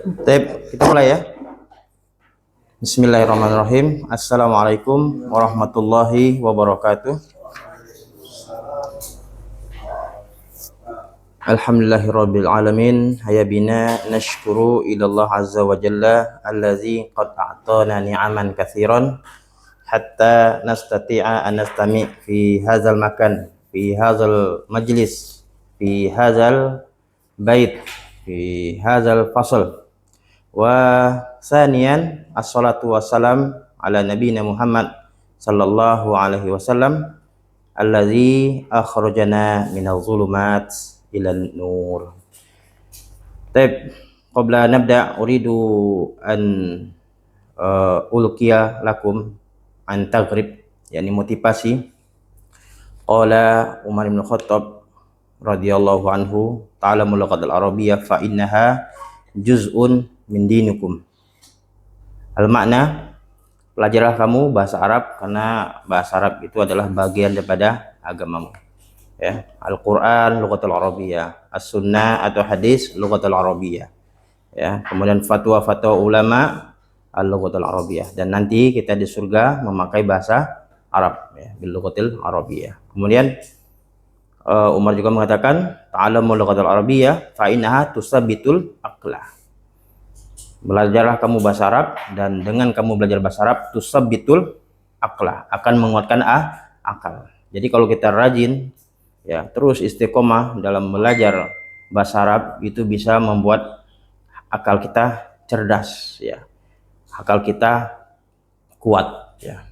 Baik, kita mulai ya. Bismillahirrahmanirrahim. Assalamualaikum warahmatullahi wabarakatuh. Alhamdulillahirabbil alamin. Hayya bina nashkuru ilallah azza wa jalla allazi qad a'tana ni'aman katsiran hatta nastati'a an nastami' fi hadzal makan, fi hadzal majlis, fi hadzal bait, fi hadzal fasl. Wa saniyan assalatu wassalam ala nabiyina Muhammad sallallahu alaihi wasallam allazi akhrajana minadh dhulumat ilan nur. Taib, qabla nabda uridu an ulqiya lakum an taghrib, yakni motivasi. Qala Umar bin Khattab radhiyallahu anhu, ta'lamul lughal arabiyyah fa innaha juz'un min dinikum. Al-makna, pelajarilah kamu bahasa Arab karena bahasa Arab itu adalah bagian daripada agamamu. Ya, Al-Qur'an lughatul arabiyyah, As-Sunnah atau hadis lughatul arabiyyah. Ya, kemudian fatwa-fatwa ulama al-lughatul arabiyyah, dan nanti kita di surga memakai bahasa Arab ya, bil lughatil arabiyyah. Kemudian Umar juga mengatakan ta'allamul lughatul arabiyyah fa innaha tusabbitul aqla. Belajarlah kamu bahasa Arab, dan dengan kamu belajar bahasa Arab tusabbitul aqla, akan menguatkan akal. Jadi kalau kita rajin ya, terus istiqomah dalam belajar bahasa Arab, itu bisa membuat akal kita cerdas ya. Akal kita kuat ya.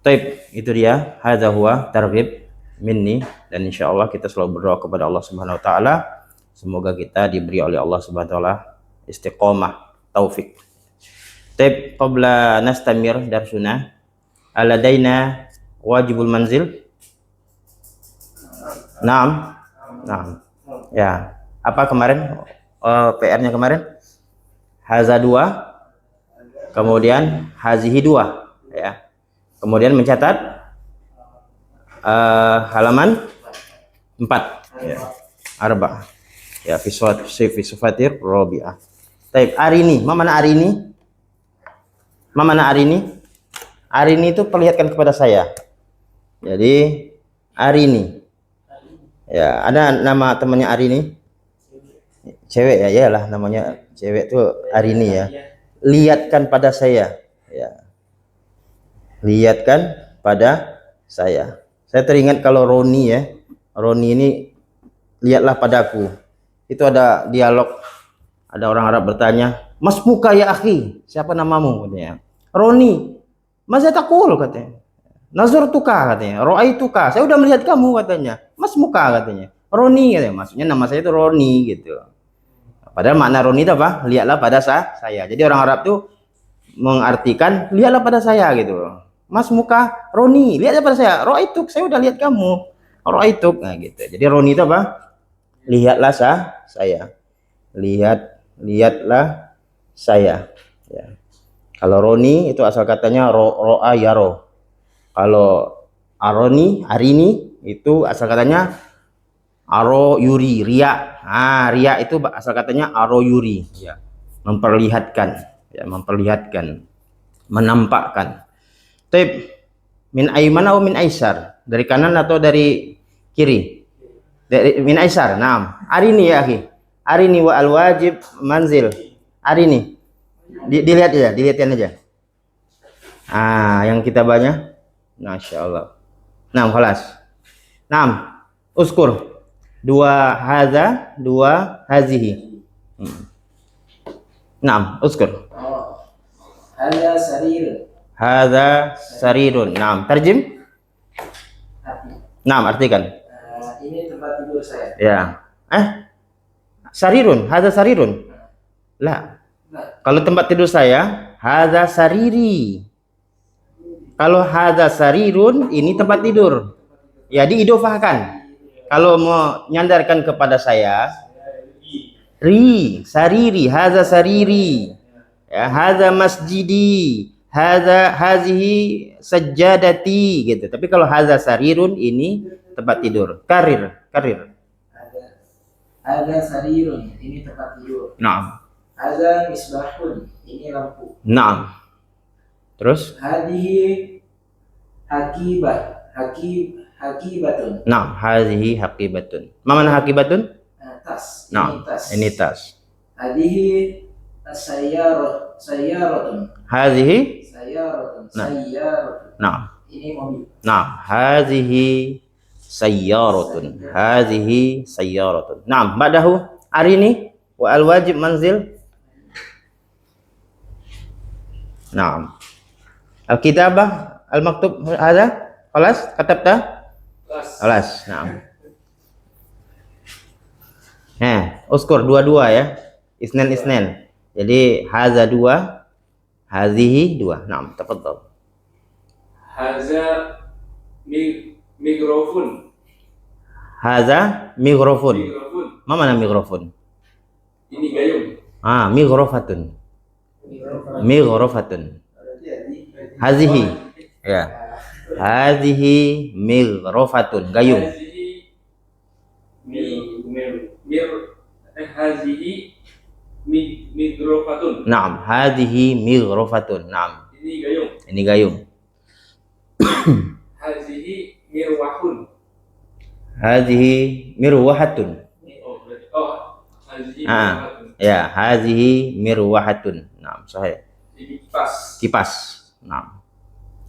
Taib, itu dia, hadza huwa targhib minni, dan insyaallah kita selalu berdoa kepada Allah Subhanahu wa taala semoga kita diberi oleh Allah Subhanahu wa taala istiqomah, taufik. Taib, qabla nastamir darsuna, aladaina wajibul manzil. Naam. Naam. Ya, apa kemarin PR-nya kemarin? Haza 2, kemudian hazihi 2 ya. Kemudian mencatat halaman 4 ya. Arba. Ya, fi sifatir rabi'ah. Taib, arini, mana arini? Mana arini? Arini itu perlihatkan kepada saya. Jadi arini. Ya, ada nama temannya Arini? Cewek ya, iyalah namanya cewek tuh Arini ya. Lihatkan pada saya. Ya. Lihatkan pada saya. Saya teringat kalau Roni ya. Roni ini lihatlah padaku. Itu ada dialog. Ada orang Arab bertanya, "Mas muka ya akhi, siapa namamu?" katanya. "Roni." "Maza taqul?" katanya. "Nazartuka," katanya. "Ra'aituka." "Saya udah melihat kamu," katanya. "Mas muka," katanya. "Roni," katanya. Maksudnya nama saya itu Roni gitu. Padahal makna Roni itu apa? Lihatlah pada saya. Jadi orang Arab tuh mengartikan lihatlah pada saya gitu. "Mas muka Roni, lihatlah pada saya." "Ra'aituk," saya udah lihat kamu. "Ra'aituk." Nah gitu. Jadi Roni itu apa? Lihatlah saya. Lihatlah saya ya. Kalau Roni itu asal katanya ro'a yaro. Kalau arini itu asal katanya aro yuri, ria. Ria itu asal katanya aro yuri ya. Memperlihatkan ya, menampakkan. Taib, min aymana atau min aisar? Dari kanan atau dari kiri? Dari min aisar. Naam. Arini ya akhi. Arini wa al wajib manzil. Arini. Dilihatin aja. Yang kita banyak. Masya Allah. Naam, khalas. Naam, uskur. 2 haza, 2 hazihi. Naam, uskur. Haza sarirun. Haza sarirun. Naam, tarjim. Naam, artikan. Ini tempat tidur saya. Ya. Sarirun, haza sarirun. Lah. Kalau tempat tidur saya, haza sariri. Kalau haza sarirun, ini tempat tidur. Ya, diidofahkan. Kalau mau nyandarkan kepada saya, sariri, haza sariri. Ya, haza masjidi, hazihi sajjadati gitu. Tapi kalau haza sarirun, ini tempat tidur. Karir. Ada sarirun, ini tempat tidur. Nah. Hadza misbahun. Ini lampu. Naam. Terus? Hadhihi hakibatun. Naam, hadhihi haqibatun. Ma mana haqibatun? Tas. Naam, ini tas. Hadhihi sayyaratun. Hadhihi? Sayyaratun. Nah. Sayyaratun. Naam. Ini mobil. Naam, hadhihi sayyaratun. Hadhihi sayyaratun. Naam, ba'dahu arini wa al-wajib manzil. Naam. Al-kitabah al-maktub hadha? Khalas? Katabta? Khalas. Naam. Uskur dua-dua ya. Isnan. Jadi hadza dua, hadhihi dua. Naam, tafadhal. Hadza mikrofon. Hadza mikrofon. Mikrofon. Ma mana mikrofon? Ini gayung. Mighrafatun. Mighrafatun. Hazihi. Ya. Hazihi mighrafatun. Gayung. Hazihi migrofatun. Naam, hazihi mighrafatun. Naam. Ini gayung. Ini gayung. Hazihi mirwahun. Hazihi mirwahatun. Hazihi mirwahatun. Ya, hazihi mirwahatun. Naam, sahih. Ini kipas. Kipas. Naam.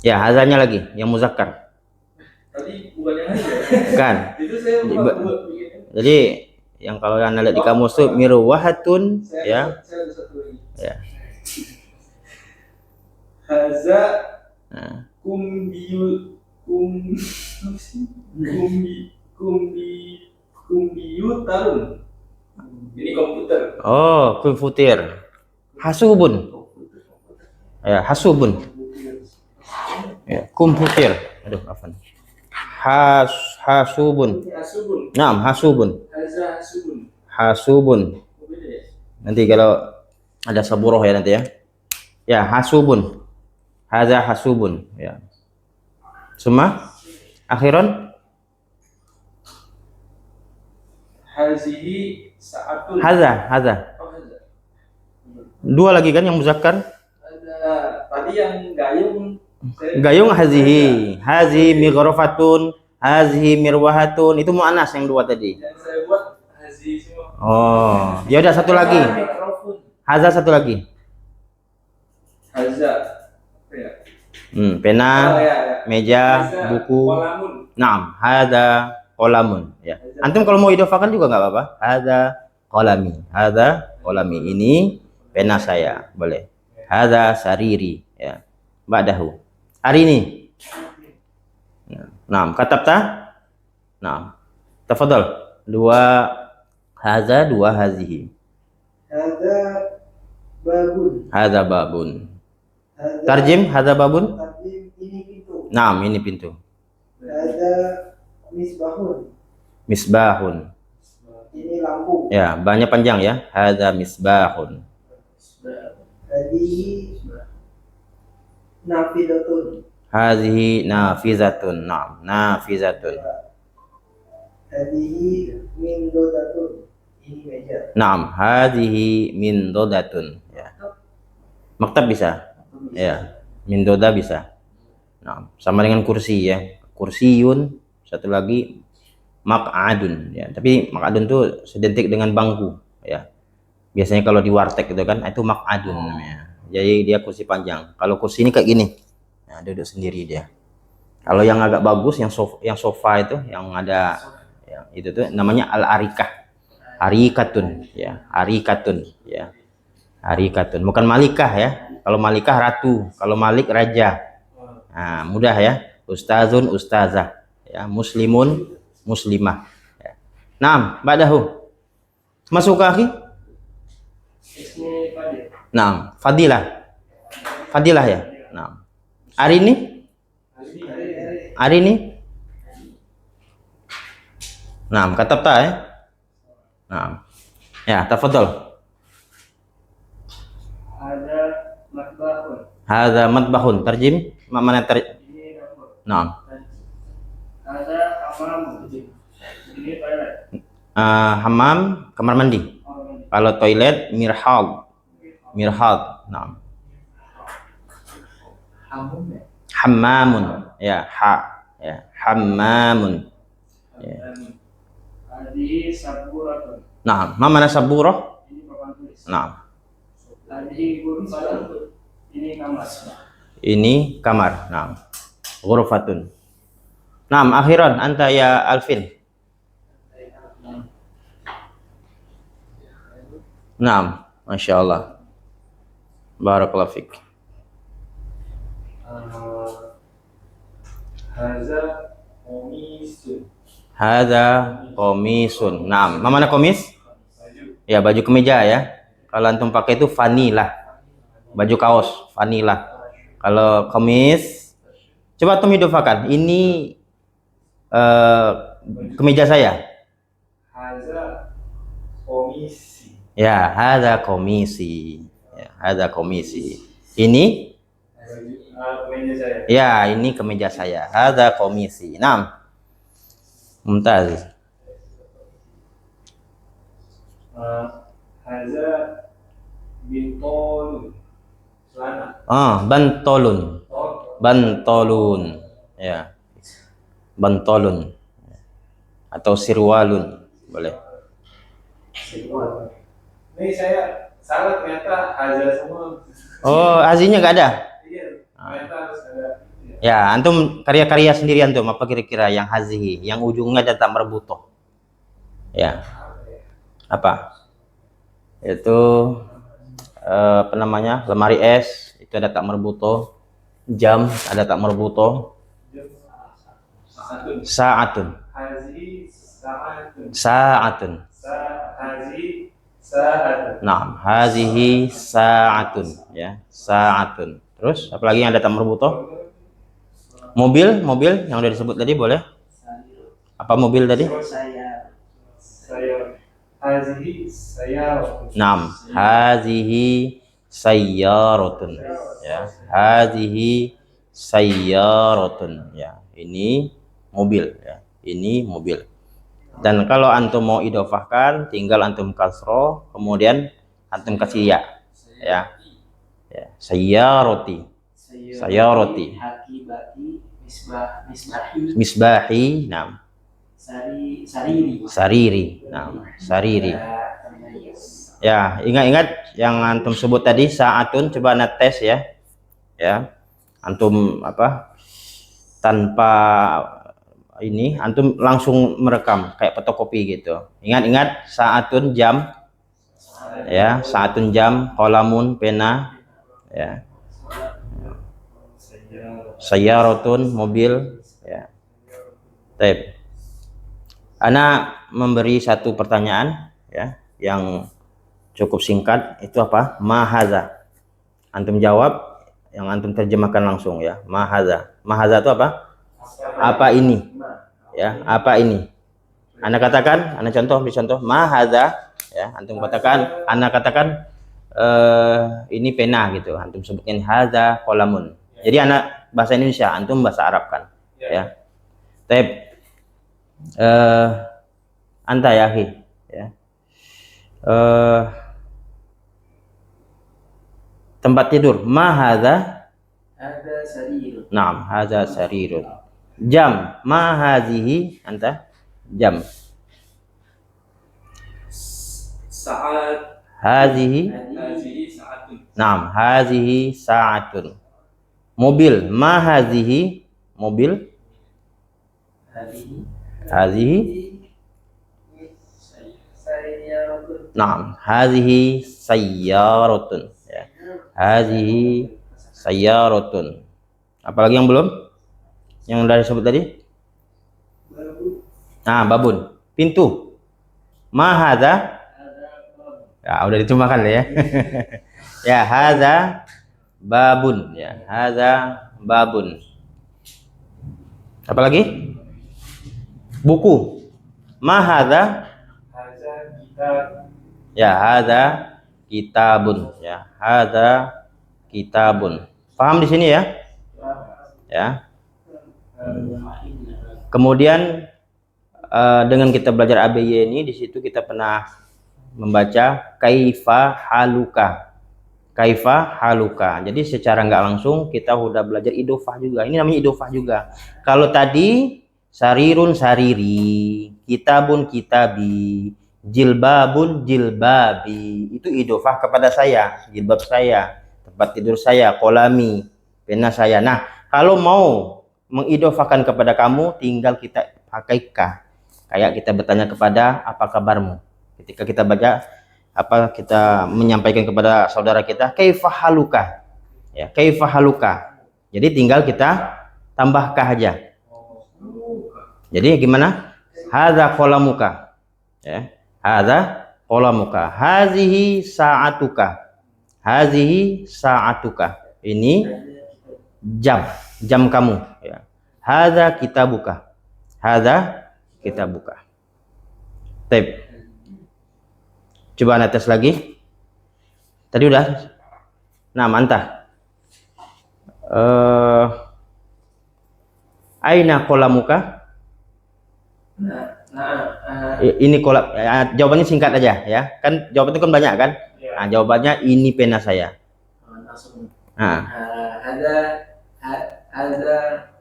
Ya, hazanya lagi yang muzakkar. Tadi bukan yang lain ya? Kan? Itu saya buat begini. Jadi yang kalau Anda lihat di kamus tuh mirwahatun ya. Saya ada satu lagi. Ya. Haza Nah. Komputerun. Ini komputer. Oh, komputer. Hasubun. Ya, hasubun. Ya, komputer. Aduh, afan. Hasubun. Hasubun. Naam, hasubun. Haza hasubun. Hasubun. Beda ya? Nanti kalau ada saburoh ya nanti ya. Ya, hasubun. Haza hasubun. Ya. Suma akhiran Hazihi saatun. haza. Oh, haza. Dua lagi kan yang muzakkar? Tadi yang gayung. Gayung hazihi. Hazihi mighrafatun, hazihi mirwahatun. Itu muannas yang dua tadi. Yang saya buat hazihi semua. Oh, ya udah satu lagi. Haza satu lagi. Haza. Ya. Pena, Ya. meja, Haza buku. kolamun. Naam, hadza qalamun. Ya. Antum kalau mau idofakan juga nggak apa-apa. Hadza qalami. Hadza qalami. Ini pena saya, boleh. Hadza sariri, ya. Ba'dahu. Hari ini. Naam, katabta? Naam. Tafadhal. Dua hadza, dua hazihi. Hadza babun. Hadza babun. Tarjim hadza babun? Ini pintu. Naam, ini pintu. Hadza misbahun. Misbahun. Ini lampu. Ya, banyak panjang ya. Hadza misbahun. Hadhihi nafidatun. Hadhihi nafizatun. Naam, nafizatun. Hadhihi mindodatun. Ini meja. Naam, hadhihi min dodatun. Ya. Maktab bisa. Ya, min doda bisa. Naam, sama dengan kursi ya. Kursiyun, satu lagi maq'adun ya. Tapi maq'adun tuh sedentik dengan bangku ya. Biasanya kalau di warteg itu kan itu maq'adun namanya. Jadi dia kursi panjang. Kalau kursi ini kayak gini. Nah, duduk sendiri dia. Kalau yang agak bagus yang sofa itu yang ada yang itu tuh namanya al-arikah. Arikatun ya, arikatun ya. Arikatun, bukan malikah ya. Kalau malikah ratu, kalau malik raja. Nah, mudah ya. Ustazun, ustazah ya, muslimun, muslimah ya. Naam, ba'dahu. Masuk akhi? Naam, fadilah. Fadilah ya. Naam. Hari ini? Hari ini? Naam, katabta ya. Naam. Ya, tafadhal. Hadza matbahun. Hadza matbahun. Tarjim? Mana Ini dapur. Naam. Hadza hamam. Ini toilet. Hammam, kamar mandi. Kalau toilet mirhal. Mirhad. Naam. Hamum ya. Hammamun. Ya, ya. Hammamun. Ya. Hadhihi saburatun. Naam. Ma mana saburah? Ini papan tulis. Naam. Hadhihi ghurfatun. Ini kamar. Ini kamar. Naam. Ghurfatun. Naam, akhiran anta ya Alvin. Naam, Masya Allah. Barakallahu fik. Haza komisun. Hadza komisun. Naam, ma mana komis? Baju. Ya, baju kemeja ya. Kalau antum pakai itu vanila. Baju kaos vanila. Kalau komis, coba antum idofakan. Ini kemeja saya. Haza komisi. Ya, hadza komisi. Ya, hadza komisi. Ini Meja saya. ya, ini kemeja saya. Hadza komisi. Naam. Mumtaz. Haza bintolun. Celana. Bantolun. Oh, Bantolun. Ya. Bantolun. Atau sirwalun. Boleh. ini saya salah ternyata haza semua. Oh, hazinya nggak ada? Iya, ternyata harus ada. Ya, antum karya-karya sendiri antum apa kira-kira yang hazihi, yang ujungnya ada tak marbutoh. Ya. Apa? Itu apa namanya? Lemari es itu ada tak marbutoh. Jam ada tak marbutoh. Satu. Sa'atun. Hazi saatun. Sa'atun. Hazi saatun. Naam, hazihi sa'atun ya, sa'atun. Terus apalagi yang ada tak marbutoh? Mobil yang udah disebut tadi boleh? Apa mobil tadi? Saya. Hazihi sayaratun. Naam, hazihi sayyaratun ya. Hazihi sayyaratun ya. Ini mobil ya. Ini mobil. Dan kalau antum mau idofahkan tinggal antum kasroh kemudian antum kasih ya. Ya. Ya, sayyarati. Sayyarati. Hakibati. Misbahi. Misbahi, naam. Sariri. Sariri, naam. Sariri. Ya, ingat-ingat yang antum sebut tadi saatun, coba anda tes ya. Ya. Antum apa? Tanpa ini antum langsung merekam kayak fotokopi gitu. Ingat-ingat saatun jam. Ya, saatun jam, qalamun pena. Ya. Sayyaratun mobil ya. Baik. Ana memberi satu pertanyaan ya yang cukup singkat, itu apa? Mahaza. Antum jawab, yang antum terjemahkan langsung ya. Mahaza. Mahaza itu apa? Apa ini? Ya, apa ini? Anda katakan, Anda contoh, mahaza ya, antum katakan, Anda katakan ini pena gitu. Antum sebutkan haza qalamun. Jadi anak bahasa Indonesia, antum bahasa Arab kan. Ya. Taib. Anta ya akhi ya. Tempat tidur, ma hadza? Ada sarirun. Naam, hadza sarirun. Jam, ma hadhihi? Anta? Jam. Saat. Hadhihi? Hazihi saatun. Naam, hadhihi sa'atun. Mobil, ma hadhihi? Mobil? Hadhihi. Hadhihi? Sayyaratun. Naam, hadhihi sayyaratun ya. Hadhihi sayyaratun. Apalagi yang belum? Yang udah disebut tadi? Nah, babun. Pintu. Ma hadza? Ya, udah diterjemahkan ya. Ya, hadza babun ya. Hadza babun. Apalagi? Buku. Ma hadza? Haza kita. Ya, hadza kitabun ya. Hadza kitabun. Paham di sini ya? Ya. Kemudian dengan kita belajar ABY ini, di situ kita pernah membaca kaifa haluka. kaifa haluka. Jadi secara nggak langsung kita udah belajar idofah juga. Ini namanya idofah juga. Kalau tadi sarirun sariri, kitabun kitabi, jilbabun jilbabi, itu idofah kepada saya, jilbab saya, tempat tidur saya, kolami, pena saya. Nah, kalau mau mengidofahkan kepada kamu, tinggal kita pakai ka. Kayak kita bertanya kepada apa kabarmu. Ketika kita baca kita menyampaikan kepada saudara kita kaifa haluka, ya, kaifa haluka. Jadi tinggal kita tambah ka aja. Jadi gimana? Hadza qalamuka, ya, hadza qalamuka, hazihi sa'atuka, hazihi sa'atuka, ini jam kamu, ya. Hadza kitabuka, hadza kitabuka. Tep. Coba tes lagi. Tadi udah. Nah, mantap. Aina qalamuka? Ini kolam. Jawabannya singkat aja ya. Kan jawabannya kan banyak kan? Nah, jawabannya ini pena saya. Langsung. Nah. Hadza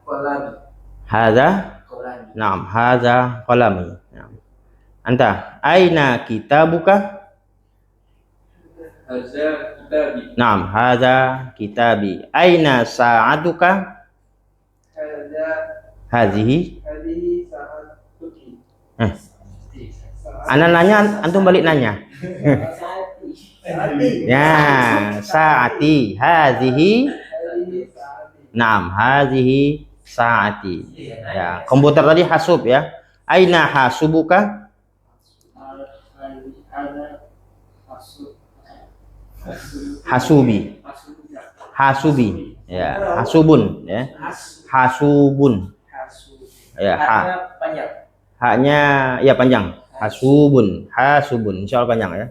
qalami. Hadza Qalami. Naam, hadza qalami. Naam. Anta, aina kitabuka? Hadza kitabi. Naam, hadza kitabi. Aina sa'atuka? Hazihi. Hadhihi sa'atuki. Ana nanya, antum balik nanya. Ya, saati. Hazihi. Naam, hazihi saati. Ya, komputer tadi hasub ya. Aina hasubuka? Hasubi. Hasubi. Ya, hasubun ya. Hasubun. Ya, Panjang. haknya ya panjang. Hasubun, hasubun. Insyaallah panjang ya.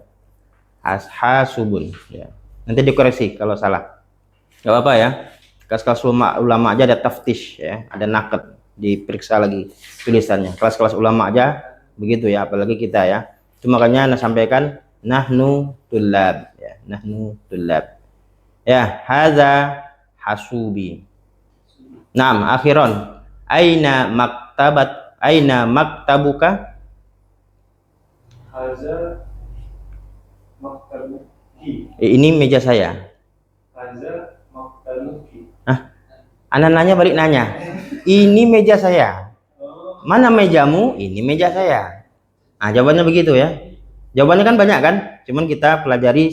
Hasubun ya. Nanti dikoreksi kalau salah. Enggak apa-apa ya. Kelas-kelas ulama aja ada taftish ya, ada naket, diperiksa lagi tulisannya. Kelas-kelas ulama aja begitu ya, apalagi kita ya. Itu makanya Anda sampaikan nahnu tullab ya, nahnu tullab. Ya, hadza hasubi. Naam, akhiran. Aina maktabuka? Hadza maktabuki. Ini meja saya. Hadza maktabuki. Anda nanya balik nanya. Ini meja saya. Mana mejamu? Ini meja saya. Nah, jawabannya begitu ya. Jawabannya kan banyak kan? Cuman kita pelajari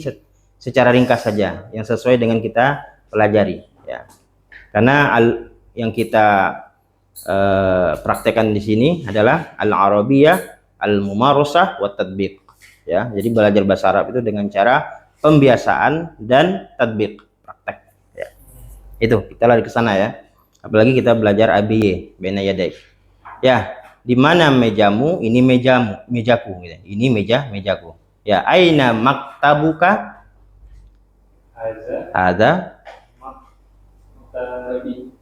secara ringkas saja yang sesuai dengan kita pelajari ya. Karena yang kita praktekkan di sini adalah al-arabiyah, al-mumarasah wa tatbiq ya. Jadi belajar bahasa Arab itu dengan cara pembiasaan dan tatbiq, praktek ya. Itu kita lari ke sana ya. Apalagi kita belajar ABY, baina yaday. Ya, di mana mejamu? Ini mejaku gitu. Ini mejaku. Ya, aina maktabuka? Hadza maktabi.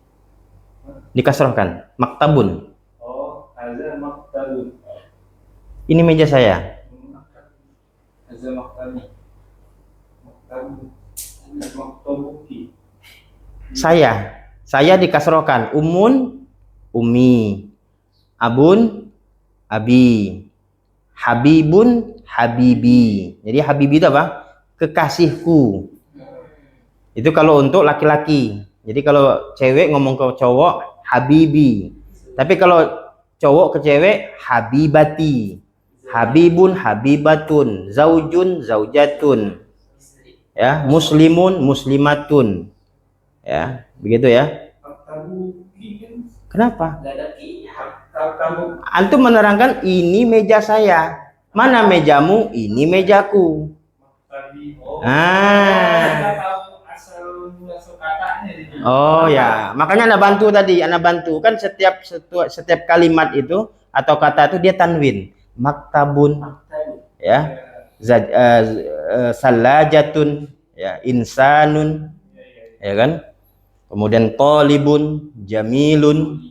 Dikasrohkan, maktabun. Oh, hadza maktabun. Ini meja saya. Hadza maktabi. Maktabu. Maktabuki. Saya dikasrohkan, umun, umi, abun, abi, habibun, habibi. Jadi habibi itu apa? Kekasihku. Itu kalau untuk laki-laki. Jadi kalau cewek ngomong ke cowok, habibi. Tapi kalau cowok ke cewek, habibati. Habibun, habibatun. Zaujun, zaujatun. Ya, muslimun, muslimatun. Ya, begitu ya. Kenapa? Antum menerangkan ini meja saya. Mana mejamu? Ini mejaku. Oh ya, makanya Anda bantu tadi, Anda bantu kan setiap kalimat itu atau kata itu dia tanwin. Maktabun, ya, salajatun, ya, insanun, ya kan? Kemudian talibun, jamilun,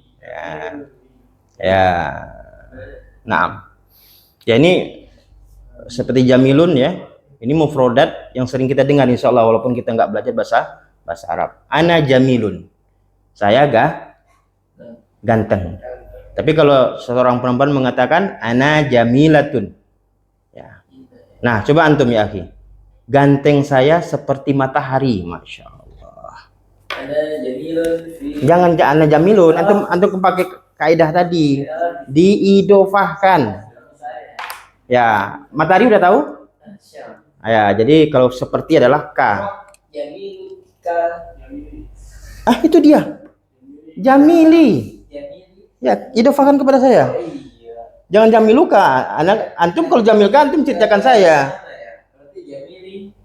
ya, naam. Ya ini seperti jamilun ya, ini mufrodat yang sering kita dengar insya Allah walaupun kita nggak belajar bahasa Arab. Ana jamilun. Saya ganteng. Tapi kalau seorang perempuan mengatakan ana jamilatun. Ya. Nah, coba antum ya, akhi. Ganteng saya seperti matahari, masya Allah. Ada jamilun fi. Jangan ana jamilun. Antum pakai kaidah tadi. Diidofahkan. Ya, matahari udah tahu? Syam. Ya, jadi kalau seperti adalah ka. Jamilun ka. Itu dia. Jamili. Jamili. Ya, idofahkan kepada saya. Oh, iya. Jangan jamiluka. Antum kalau jamilka antum ceritakan saya. Berarti jamili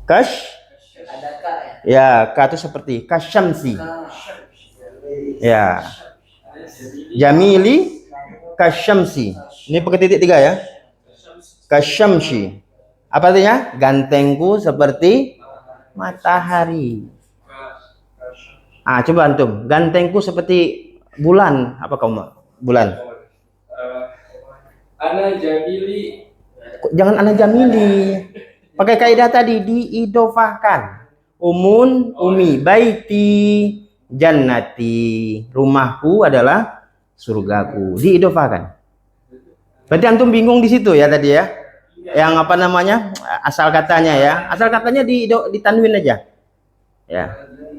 Kash. ada ka ya. Ya, ka itu seperti kasyamsi. Ka. Ya. Jamili kasyamsi. Ini pakai titik 3 ya. Kasyamsi. Apa artinya? Gantengku seperti matahari. Coba antum, gantengku seperti bulan. Apa kamu? Bulan. Ana jamili. Jangan ana jamili. Pakai kaidah tadi diidofahkan. Umun, umi, baiti, jannati. Rumahku adalah surgaku. Diidofahkan. Berarti antum bingung di situ ya tadi ya. Yang apa namanya? Asal katanya ya. Asal katanya ditanwin aja. Ya.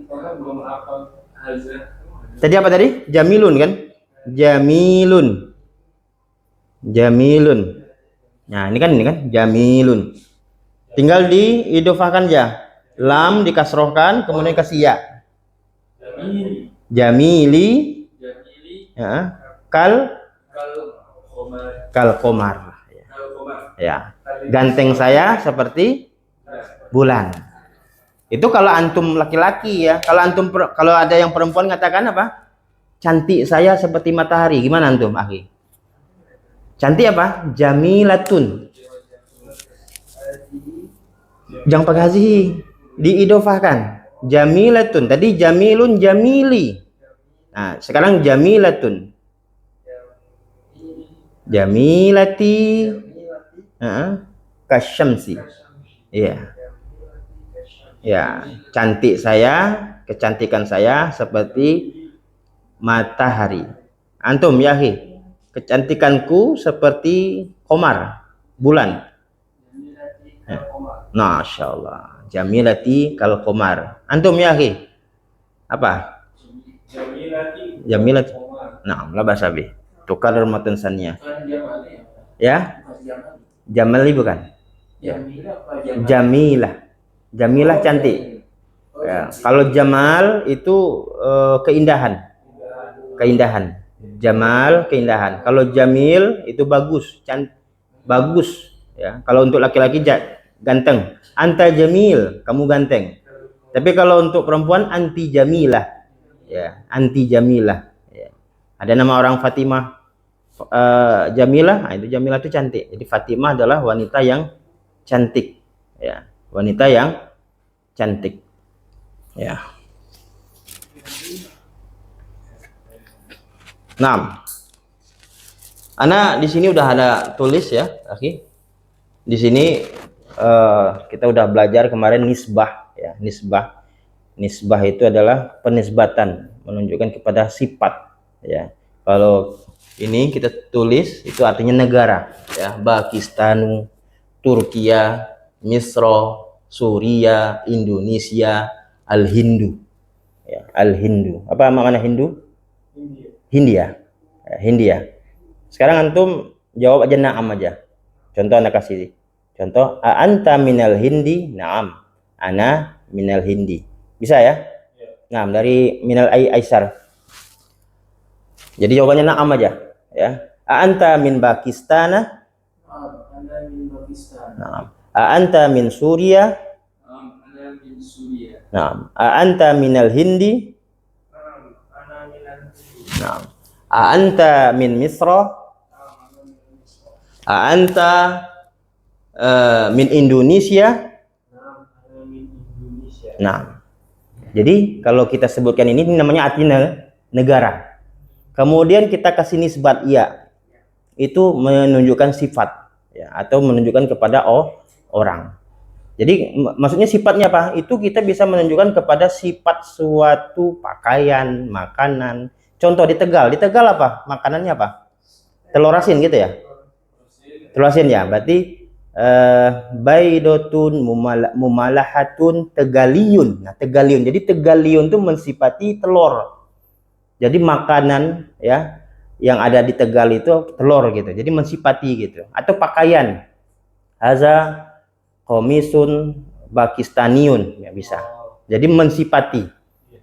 Orang belum hafal hazah. Tadi apa tadi? Jamilun kan? Jamilun. Jamilun. Nah, ini kan jamilun. Tinggal diidofahkan aja. Lam dikasrohkan kemudian kasih ya. Jamili. Jamili. Jamili. Ya. Kal Kal komar. komar. Kal komar. Ya. Ganteng saya seperti bulan. Itu kalau antum laki-laki ya. Kalau ada yang perempuan katakan apa? Cantik saya seperti matahari. Gimana antum, akhi? Cantik apa? Jamilatun. Jangan pakai hazihi. Diidofahkan. Jamilatun. Tadi jamilun, jamili. Nah, sekarang jamilatun. Jamilati. Kasyamsi. Iya. Ya, cantik saya, kecantikan saya seperti matahari. Antum yahi, kecantikanku seperti komar, bulan. Masya Allah. Jamilati kal komar. Antum yahi, apa? Jamilati. Jamilati. Komar. Nah, la basabi. Tukar matan sannya. Bukan jamali ya. Ya, Bukan jamali. jamali bukan? Jamila apa jamali? Jamilah. Jamilah cantik. Oh, Ya, cantik. kalau Jamal itu keindahan. Keindahan. Jamal keindahan. Kalau Jamil itu bagus, bagus ya. Kalau untuk laki-laki ganteng. Anta Jamil, kamu ganteng. Tapi kalau untuk perempuan anti Jamilah. Ya, anti Jamilah. Ya. Ada nama orang Fatimah Jamilah, itu Jamilah itu cantik. Jadi Fatimah adalah wanita yang cantik. Ya, wanita yang cantik. Ya. Nah, Ana di sini udah ada tulis ya, akhi. Di sini kita udah belajar kemarin nisbah ya, nisbah. Nisbah itu adalah penisbatan, menunjukkan kepada sifat ya. Kalau ini kita tulis itu artinya negara ya, Pakistan, Turkiya, Misra, Suria, Indonesia, Al-Hindu. Ya, Al-Hindu. Apa makna Hindu? Hindia. Ya, Hindia. Sekarang antum jawab aja na'am aja. Contoh anak kasih. Contoh, anta minal Hindi? Na'am. Ana minal Hindi. Bisa ya? Na'am, dari minal Aisar. Jadi jawabannya na'am aja, ya. Anta min Pakistan? Anda min Pakistan. Na'am. Anta min Suria? Ana min Suria. Na'am. Anta minal Hindi? Ana minal Na'am. Anta min Misra? Anta min Indonesia? Ana min Indonesia. Nah, jadi kalau kita sebutkan ini namanya artinya negara. Kemudian kita kasih nisbat iya, itu menunjukkan sifat, ya, atau menunjukkan kepada orang. Jadi maksudnya sifatnya apa? Itu kita bisa menunjukkan kepada sifat suatu pakaian, makanan. Contoh di Tegal apa? Makanannya apa? Telur asin gitu ya? Telur asin ya. Berarti baidotun mumalahatun tegaliyun. Nah, tegaliyun. Jadi tegaliyun itu mensifati telur. Jadi makanan ya yang ada di Tegal itu telur gitu. Jadi mensifati gitu. Atau pakaian. Haza komisun Pakistaniun ya bisa. Jadi mensifati.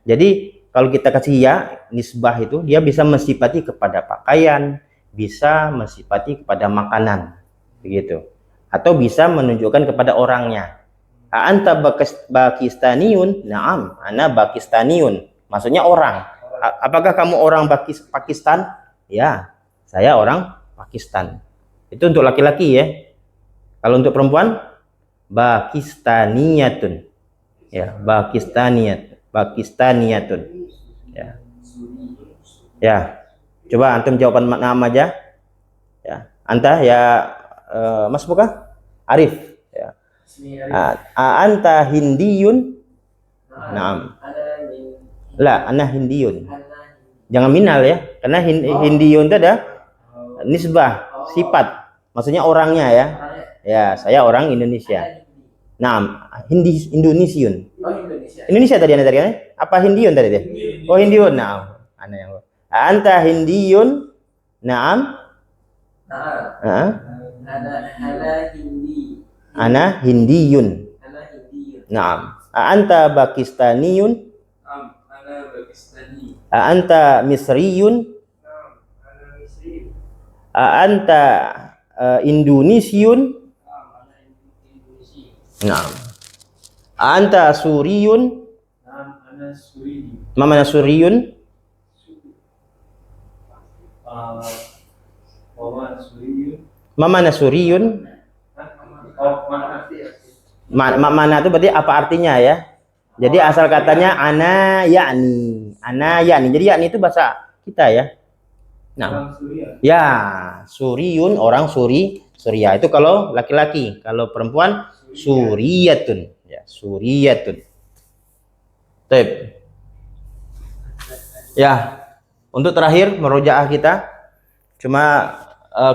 Jadi kalau kita kasih ya nisbah itu dia bisa mensifati kepada pakaian, bisa mensifati kepada makanan, begitu. Atau bisa menunjukkan kepada orangnya. Anta Pakistaniun? Naam, ana Pakistaniun. Maksudnya orang. Apakah kamu orang Pakistan? Ya, saya orang Pakistan. Itu untuk laki-laki ya. Kalau untuk perempuan Pakistaniyatun. Ya, Pakistaniyatun. Ya. Ya. Coba antum jawaban nama aja. Ya. Anta ya Mas buka? Arif. Ya. Anta Hindiyun? Naam. La, ana Hindiyun. Jangan minal ya. Karena Hindiyun itu ada nisbah, sifat. Maksudnya orangnya ya. Ya, saya orang Indonesia. Nah, Indonesiun. Oh, Indonesia. Indonesia tadi anda kan? Apa Hindiun tadi deh? Oh Hindiun. Nah, ana yang anta Hindiun. Naam. Ana Hindi. Ana Hindiyun. Ana Hindi. Naam. Anta Pakistaniyun. Ana Pakistani. Anta Misriyun. Ana Misri. Anta Indonesiun. Naam. Anta Suriyun. Ana Suri. Mana Suriyun? Mana Suriyun? Mana itu berarti apa artinya ya? Jadi asal katanya ana yakni. Ana yakni. Jadi yakni itu bahasa kita ya. Nah. Ya, Suriyun orang Suria itu kalau laki-laki, kalau perempuan Suriyatun, ya Suriyatun. Baik. Ya, untuk terakhir merojaah kita, cuma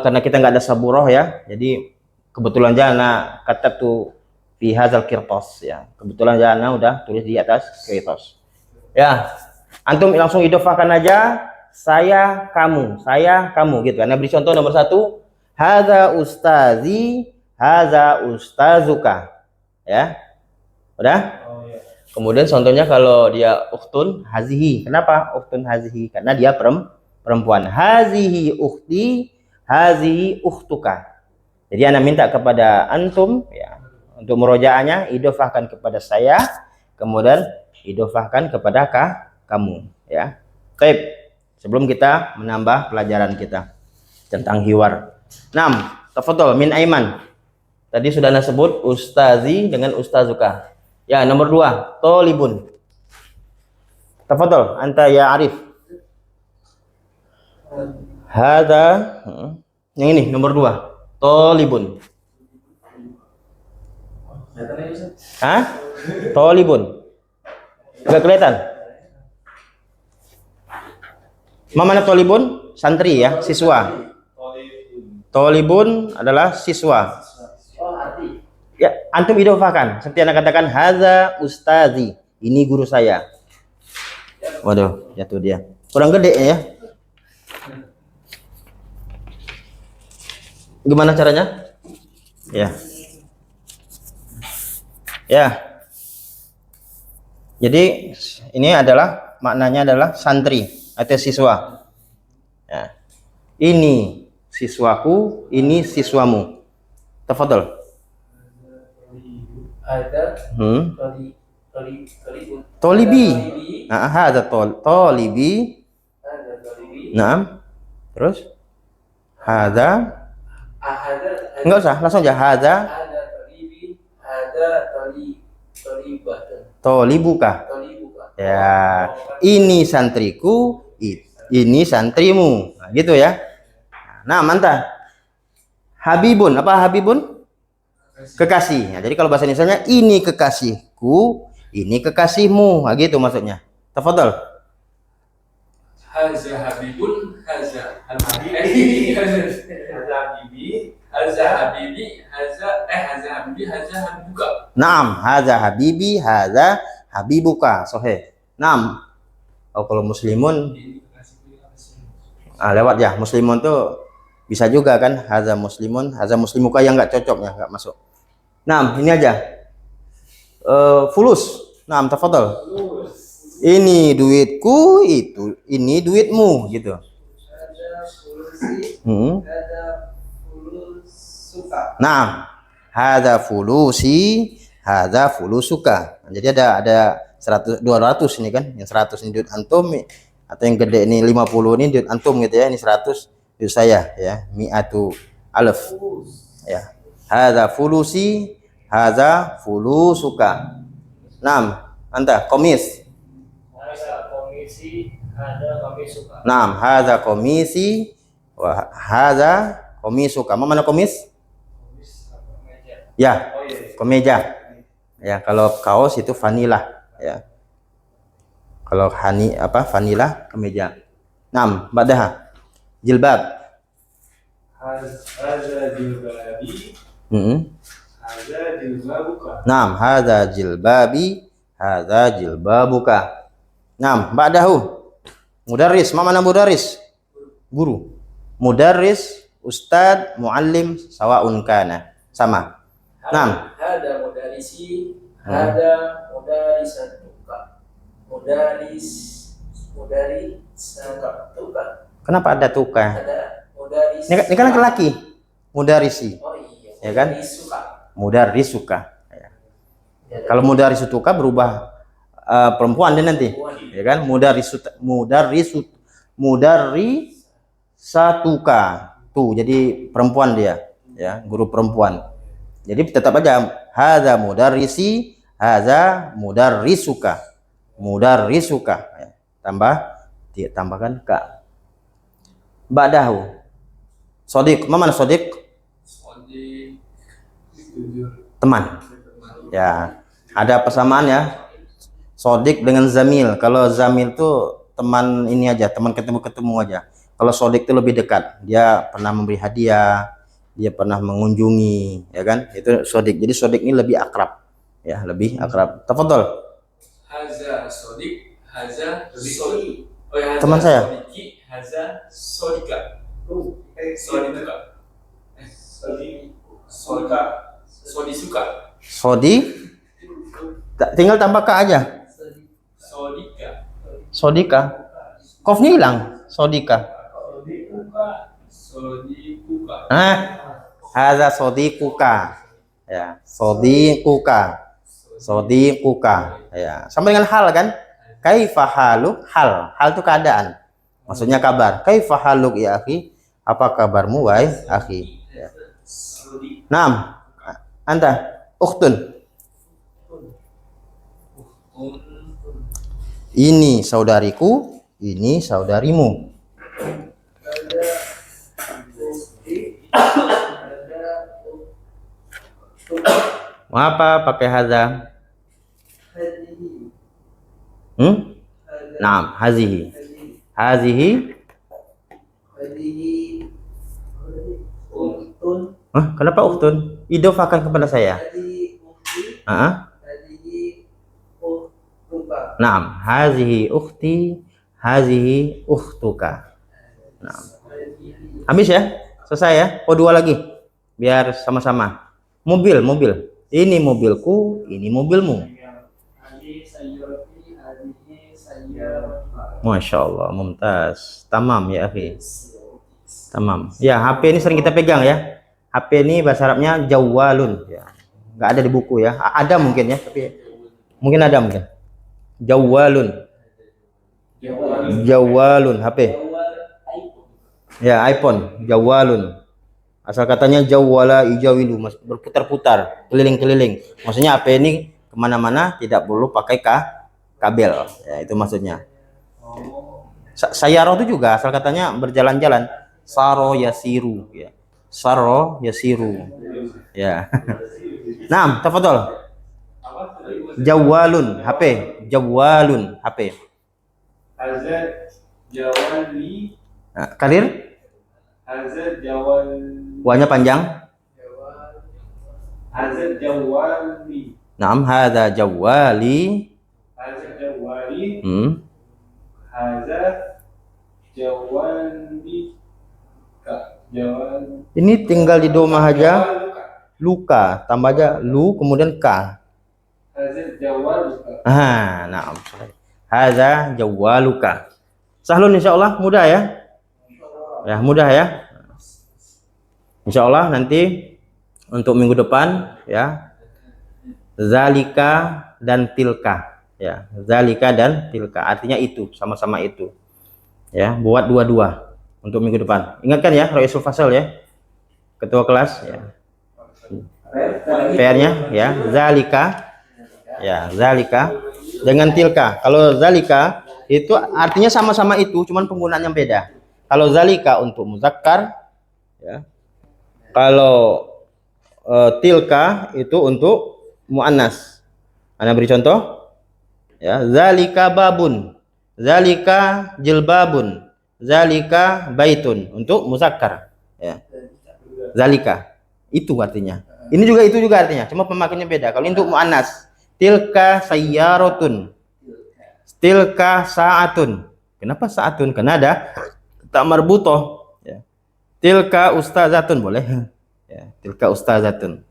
karena kita nggak ada saburoh ya, jadi kebetulan jana kata tuh fi hadzal qirtas ya. Kebetulan jana udah tulis di atas kertas. Ya, antum langsung idofahkan aja saya kamu gitu. Karena beri contoh nomor 1, hadza ustazi, hadza ustazuka. Ya. Udah? Oh ya. Kemudian contohnya kalau dia ukhtun hazihi. Kenapa ukhtun hazihi? Karena dia perempuan. Hazihi ukhti, hazihi ukhtuka. Jadi ana minta kepada antum ya untuk murojaahnya idofahkan kepada saya, kemudian idofahkan kepada kamu ya. Baik. Sebelum kita menambah pelajaran kita tentang hiwar. 6. Tafadhol min Aiman. Tadi sudah Anda sebut ustazi dengan ustazuka. Ya, nomor 2, tolibun. Tafadhol, anta ya Arif. Hada yang ini nomor 2, tolibun. Hah? Tolibun. Enggak kelihatan? Mana tolibun? Santri ya, siswa. Tolibun adalah siswa. Oh, arti. Ya, antum idofahkan. Seperti Anda katakan haza ustazi. Ini guru saya. Waduh, jatuh dia. Kurang gede ya. Gimana caranya? Ya. Ya. Jadi ini adalah maknanya adalah santri atau siswa. Ya. Ini siswaku, ini siswamu. Tafadhol. Ada Tolibi. Nah, ada tolibi. Ada tolibi. Naam. Terus? Hada. Enggak usah, langsung aja. Hada. Ada tolibi. Ada tolibatun. Tolibuka. Tolibuka. Ya. Ini santriku, ini santrimu. Nah, gitu ya. Nah, mantap. Habibun, apa Habibun? kekasih. Nah, jadi kalau bahasa Indonesia ini kekasihku, ini kekasihmu. Nah, gitu maksudnya. Tafadhol. Haza habibun, haza Habibi. haza Haza Habibi. haza habibi, haza habibuka. Naam, haza habibi, haza habibuka. Sahih. Naam. Oh, kalau muslimun lewat ya. Muslimun tuh bisa juga kan, haza muslimun, haza muslimuka yang nggak cocok ya, nggak masuk. Naam, ini aja. Fulus. Naam, tafadhol. Ini duitku, ini duitmu gitu. Ada fulusi, Hmm. ada fulusuka. Nah, hadza fulusi, hadza fulusuka. Jadi ada 100 200 ini kan. Yang 100 ini duit antum atau yang gede ini 50 ini duit antum gitu ya. Ini 100 duit saya ya. Mi'atu alaf. Ya. Hadza fulusi, hadza fulusuka. Naam, anta komis. Ada komisi, ada komisuka. Naam, hadza komisi wa hadza komisuka. Mana komis? Komis apa meja? Ya, Oh iya. kemeja. Ya, kalau kaos itu vanila ya. Kalau vanila kemeja. Naam, ba'daha. Jilbab. Haza jilbabi. Haza jilbabuka. Naam, hadza jilbabi, hadza jilbabuka. Naam, ba'dahu. Mudarris, mana mudarris? Guru. Mudarris, ustad, muallim, sawaun kana. Sama. Naam. Ada mudarisi, ada mudarisatuka. Mudarisatuka. Kenapa ada tuka? Ada mudaris. Ini kan laki-laki. Mudarisi, Oh iya. ya kan? Mudarisuka. Mudarrisuka. Ya. Ya, Kalau mudarrisutuka berubah perempuan dia nanti. Ya kan? Mudarrisatuka. Tuh, jadi perempuan dia, ya, guru perempuan. Jadi tetap aja hadza mudarrisi, hadza mudarrisuka. Mudarrisuka. Ya. Tambahkan ka. Ba'dahu. Shodiq, mana shodiq? Sodik. Teman. Ya, ada persamaan ya. Sodik dengan zamil. Kalau zamil tuh teman ini aja, teman ketemu aja. Kalau sodik itu lebih dekat. Dia pernah memberi hadiah, dia pernah mengunjungi, ya kan? Itu sodik. Jadi sodik ini lebih akrab, ya, lebih akrab. Tafadhol. Haza sodik, haza sodik. Oh ya, Teman saya. Sodiki, haza sodika. Sodika. Solka. Sodisuka. Sodi, tinggal tambah ka aja. Sodika. Sodika. Kofnya hilang. Sodika. Sodikuka. Hadza sodikuka. Ya, sodikuka. Sodikuka. Ya, sama dengan hal kan? Kaifa haluk? Hal itu keadaan. Maksudnya kabar. Kaifa haluk ya akhi? Apa kabarmu wahai akhi? Ya. Naam. Anta ukhtun. Ini saudariku, ini saudarimu. Mau apa pakai hadza? Naam, hazihi. Hazihi. Kenapa ukhtun? Idofahkan kepada saya. Naam, hazihi ukhti, hazihi ukhtuka. Naam. Habis ya? Selesai ya? Oh, dua lagi. Biar sama-sama. Mobil. Ini mobilku, ini mobilmu. Masya Allah, mumtaz. Tamam ya akhi. Tamam. Ya, HP ini sering kita pegang ya. HP ini bahasa Arabnya jawwalun ya. Nggak ada di buku ya. Ada mungkin ya, tapi mungkin ada mungkin. Jawwalun. Jawwalun HP. Ya, iPhone, jawwalun. Asal katanya jawwala ijawilu, berputar-putar, keliling-keliling. Maksudnya HP ini kemana-mana tidak perlu pakai kabel. Ya, itu maksudnya. Sayyarah itu juga asal katanya berjalan-jalan. Saro yasiru ya. Saro yasiru. Ya. Naam, tafadhol. Apa? Jawalun, HP. Jawalun, HP. Haza jawali. Nah, Kadir, Haza jawal. wanya panjang. Haza jawali. Naam, hadza jawali. Haza jawali. Haza jawali. Jawal. Ini tinggal di domah aja. Luka, tambah aja lu kemudian ka. Haza jawaluka. Naam. Hadza jawaluka. Sahlun insyaallah, mudah ya. Ya, mudah ya. Insyaallah nanti untuk minggu depan ya. Zalika dan tilka ya. Zalika dan tilka artinya itu, sama-sama itu. Ya, buat dua-dua untuk minggu depan. Ingatkan ya, Raisul Fasal ya. Ketua kelas ya. PR-nya ya, zalika. Ya, zalika dengan tilka. Kalau zalika itu artinya sama-sama itu, cuman penggunaannya beda. Kalau zalika untuk muzakkar ya. Kalau tilka itu untuk muannas. Ana beri contoh. Ya, zalika babun. Zalika jilbabun. Zalika baitun untuk muzakkar. Ya. Zalika itu artinya. Ini juga itu juga artinya, cuma pemakaiannya beda. Kalau untuk muannas, tilka sayyaratun. Tilka sa'atun. Kenapa sa'atun? Karena ada tak marbutoh. Ya. Tilka ustazatun boleh. Ya, tilka ustazatun.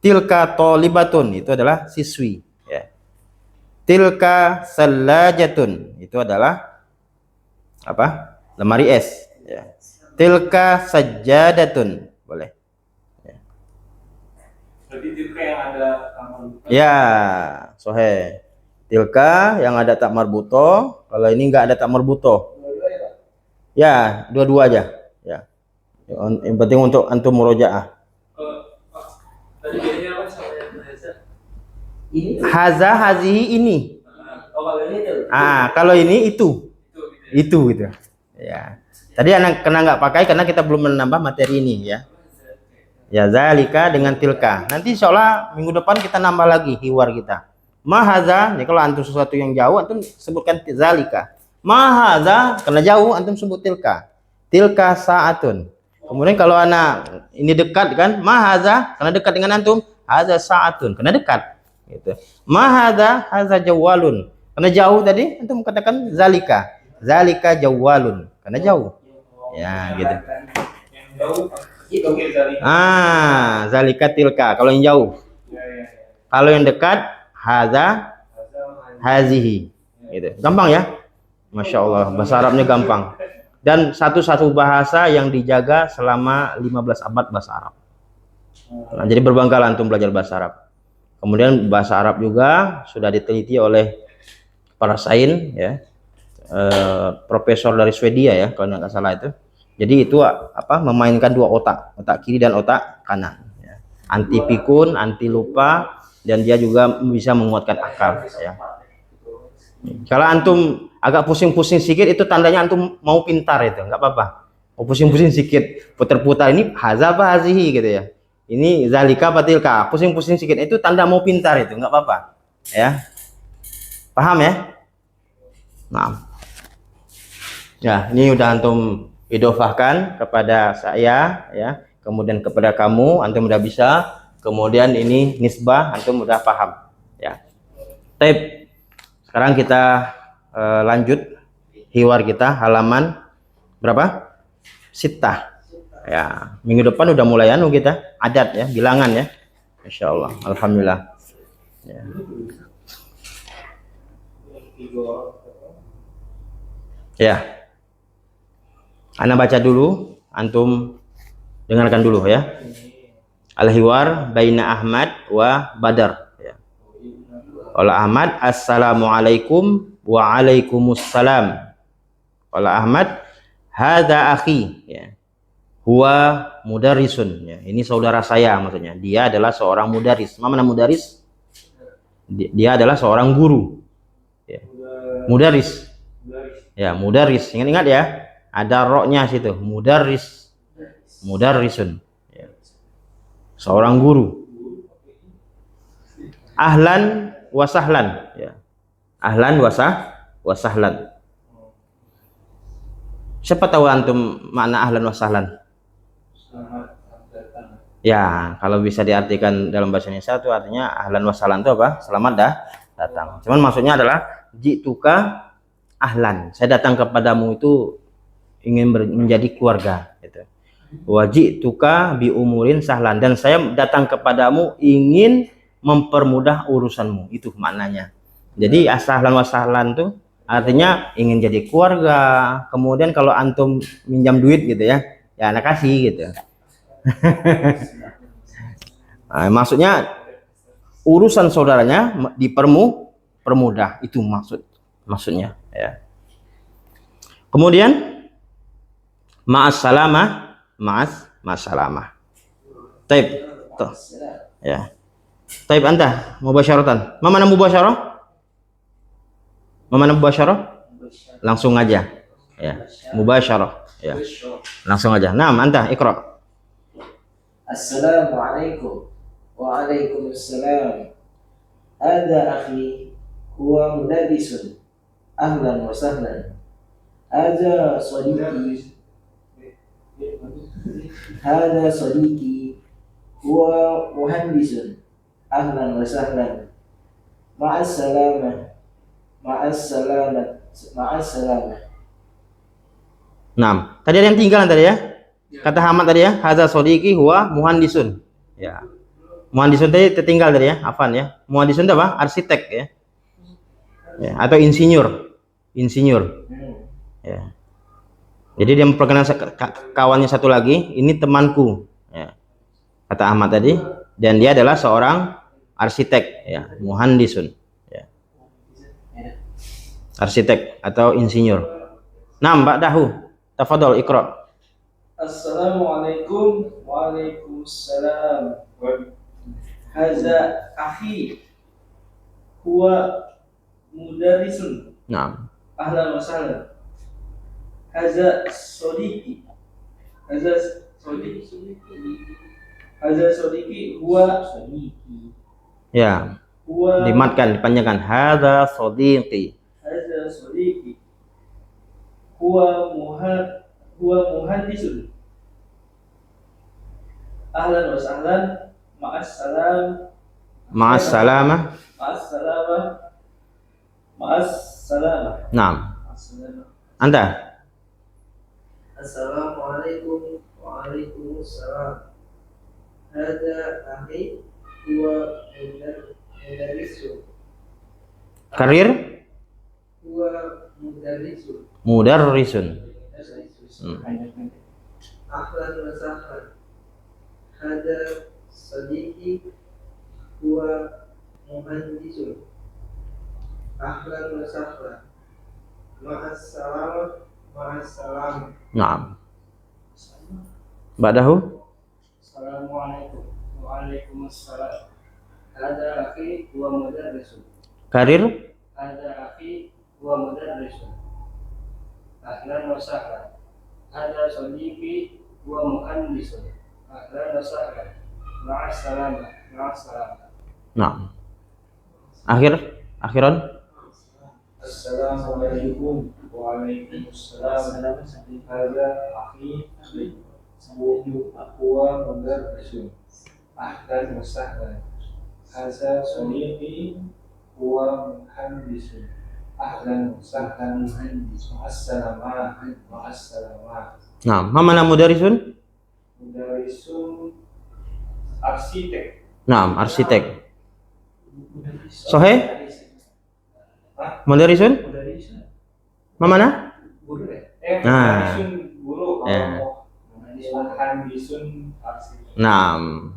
Tilka tolibatun itu adalah siswi. Ya. Tilka salajatun itu adalah apa? Lemari es. Ya. Tilka sajadatun boleh. Ya. Berarti tilka yang ada kamar. Ya, sohe. Tilka yang ada tak marbuto. Kalau ini enggak ada tak marbuto. Ya, dua-dua aja. Ya. Yang penting untuk antum murojaah. Tadi bedanya apa sama yang haza? Haza hazihi ini. Oh, kalau ini tuh. Kalau ini itu. Itu gitu. Itu gitu. Ya. Tadi anak kena nggak pakai karena kita belum menambah materi ini ya. Ya, zalika dengan tilka. Nanti insyaallah minggu depan kita nambah lagi hiwar kita. Mahaza, ya kalau antum sesuatu yang jauh antum sebutkan zalika. Mahaza karena jauh antum sebut tilka. Tilka saatun. Kemudian kalau anak ini dekat kan, mahaza karena dekat dengan antum, haza saatun karena dekat. Gitu. Mahaza haza jawalun. Karena jauh tadi antum katakan zalika. Zalika jawalun karena jauh. Ya, gitu. Yang jauh itu zalika. Zalika tilka kalau yang jauh. Ya. Kalau yang dekat haza hazihi. Gitu. Gampang ya? Masya Allah, bahasa Arabnya gampang. Dan satu-satu bahasa yang dijaga selama 15 abad bahasa Arab. Nah, jadi berbanggalah antum belajar bahasa Arab. Kemudian bahasa Arab juga sudah diteliti oleh para sains ya. Profesor dari Swedia ya kalau nggak salah itu. Jadi itu apa memainkan dua otak kiri dan otak kanan ya. Anti pikun, anti lupa, dan dia juga bisa menguatkan akal ya. Kalau antum agak pusing-pusing sedikit itu tandanya antum mau pintar itu, nggak apa-apa. Mau pusing-pusing sedikit, putar-putar ini haza apa hazihi gitu ya. Ini zalika batilka, pusing-pusing sedikit itu tanda mau pintar itu, nggak apa-apa. Ya. Paham ya? Nah. Ya, ini udah antum idofahkan kepada saya ya, kemudian kepada kamu antum udah bisa, kemudian ini nisbah antum udah paham ya. Taib. Sekarang kita lanjut hiwar kita halaman berapa? Sittah. Ya, minggu depan udah mulai anu kita adat ya, bilangan ya. Insyaallah. Alhamdulillah. Ya. Ya. Ana baca dulu, antum dengarkan dulu ya. Al-hiwar baina Ahmad wa Badar ya. Qala Ahmad, assalamualaikum wa alaikumussalam. Qala Ahmad, hadza akhi ya. Huwa mudarrisun ya. Ini saudara saya maksudnya. Dia adalah seorang mudaris. Mana mudaris? Dia adalah seorang guru. Ya. Mudaris. Ya, mudaris. Ingat-ingat ya. Ada roknya situ, mudarris, mudarrisun, ya. Seorang guru, Ahlan wa sahlan, ya. Ahlan wa sahlan. Siapa tahu antum makna ahlan wa sahlan? Selamat datang. Ya, kalau bisa diartikan dalam bahasa Indonesia itu artinya ahlan wa sahlan itu apa? Selamat datang. Cuman maksudnya adalah jituka ahlan. Saya datang kepadamu itu ingin menjadi keluarga gitu. Wa jituka bi umurin sahlan, dan saya datang kepadamu ingin mempermudah urusanmu. Itu maknanya. Jadi asahlan wa sahlan tuh artinya ingin jadi keluarga. Kemudian kalau antum minjam duit gitu ya, ya anak kasih gitu. Nah, maksudnya urusan saudaranya dipermudah, itu maksudnya ya. Kemudian ma'as salamah. Taib. Tuh. Ya. Taib anta mubasyaratan. Ma mana mubasyarah? Langsung aja. Ya. Mubasyarah. Ya. Langsung aja. Naam, anta iqra. Assalamualaikum. Waalaikumsalam. Ada akhi huwa mudarrisun. Ahlan wa sahlan. Ada sadiqi. Hada sadiqi huwa muhandisun. Ahlan wa sahlan. Ma'as salamah. Naam. Tadi ada yang tinggalan tadi ya? Kata Hamad tadi ya, hadza sadiqi huwa muhandisun. Ya. Muhandisun tadi tertinggal tadi ya, Afan ya. Muhandisun itu apa? Arsitek ya. Ya, atau insinyur. Ya. Jadi dia memperkenalkan kawannya satu lagi, ini temanku. Ya. Kata Ahmad tadi, dan dia adalah seorang arsitek ya, muhandisun. Ya. Arsitek atau insinyur. Nah, Mbak Dahu, tafadhol iqra. Assalamualaikum. Waalaikumsalam. Hadza akhi huwa mudarrisun. Nah. Ahlan wa sahlan. Hadza sadiqi. Hadza sadiqi huwa Ya. huwa Dimatkan, dipanjangkan. Hadza sadiqi. Hadza sadiqi huwa muhandisun. Ahlan wa sahlan. Ma'as salamah. Naam. Anta. Assalamualaikum. Waalaikumsalam. Hada akhi huwa mudarrisun. Karir Huwa mudarrisun. mudarrisun. Ahlan wa sahlan. Hada sadiqi huwa muhandisun. Ahlan wa sahlan. Ma'assalam. Naam. Mbak Dahu. Assalamualaikum. Waalaikumsalam. Hadza akhi huwa mudarrisun. Karir Hadza akhi huwa mudarrisun. Ahlan wa sahlan. Hadza sadiqi huwa muhandisun. Ahlan wa sahlan. Ma'assalamah. Naam. Akhiran. Assalamualaikum. Waalaikumsalam. Hadza akhi huwa mudarrisun. Ahlan wa sahlan. Hadza sadiqi huwa muhandisun. Ahlan wa sahlan. Ma'assalamah. Naam. Ma mana mudarrisun? Mudarrisun arsitek. Naam, arsitek. Sohe? Mudarrisun? Ma mana? Guru Nah. mudarrisun guru. Ya. Muhandisun arsitek. Naam.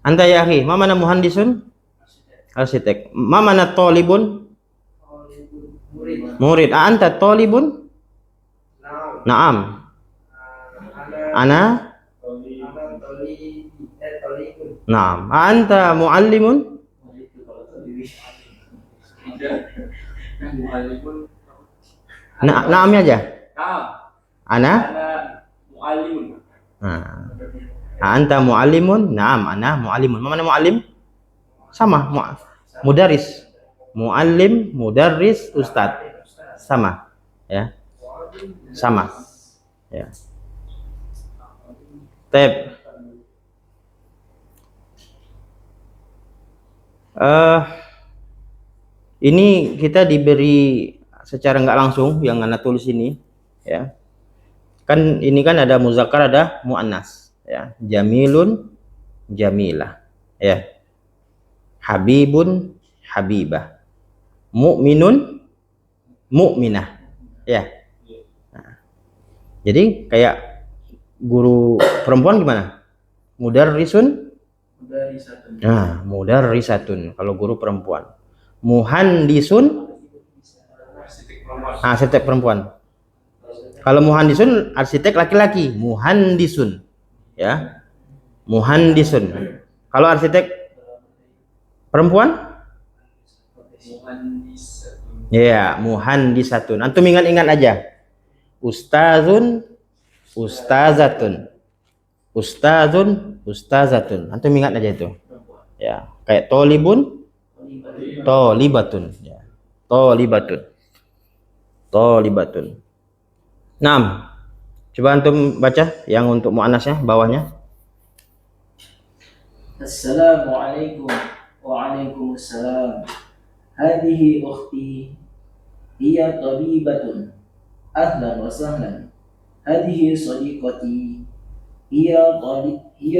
Anta ya akhi, ma mana muhandisun? Arsitek. Ma mana talibun? Murid. Anta talibun? Naam. Ana? Naam. Anta muallimun? Naamnya aja. Ana? muallimun. Nah. Anta muallimun? Naam, ana muallimun. Ma mana muallim? Sama. Mudaris, muallim, mudarris, ustad, sama, ya, sama, ya. Tep. Ini kita diberi secara nggak langsung yang Anda tulis ini, ya. Kan ini kan ada muzakkar, ada muannas, ya. Jamilun, jamilah, ya. Habibun, habibah. Mu'minun, mu'minah, ya. Nah, jadi kayak guru perempuan gimana? Mudarrisun. Nah, mudarrisatun kalau guru perempuan. Muhandisun, arsitek perempuan. Kalau muhandisun arsitek laki-laki, muhandisun, ya. Muhandisun. Kalau arsitek perempuan? Ya, muhandisatun. Antum ingat-ingat aja. Ustazun, ustazatun. Ustazun, ustazatun. Antum ingat aja itu. Ya, kayak tolibun, tolibatun, ya. Tolibatun. Tolibatun. 6. Coba antum baca yang untuk muannasnya bawahnya. Assalamualaikum. Waalaikumsalam. Hadihi ukhti. Hiya tabibatun. Ahlan wa sahlan. Hadihi sadiqati. Hiya talibatun.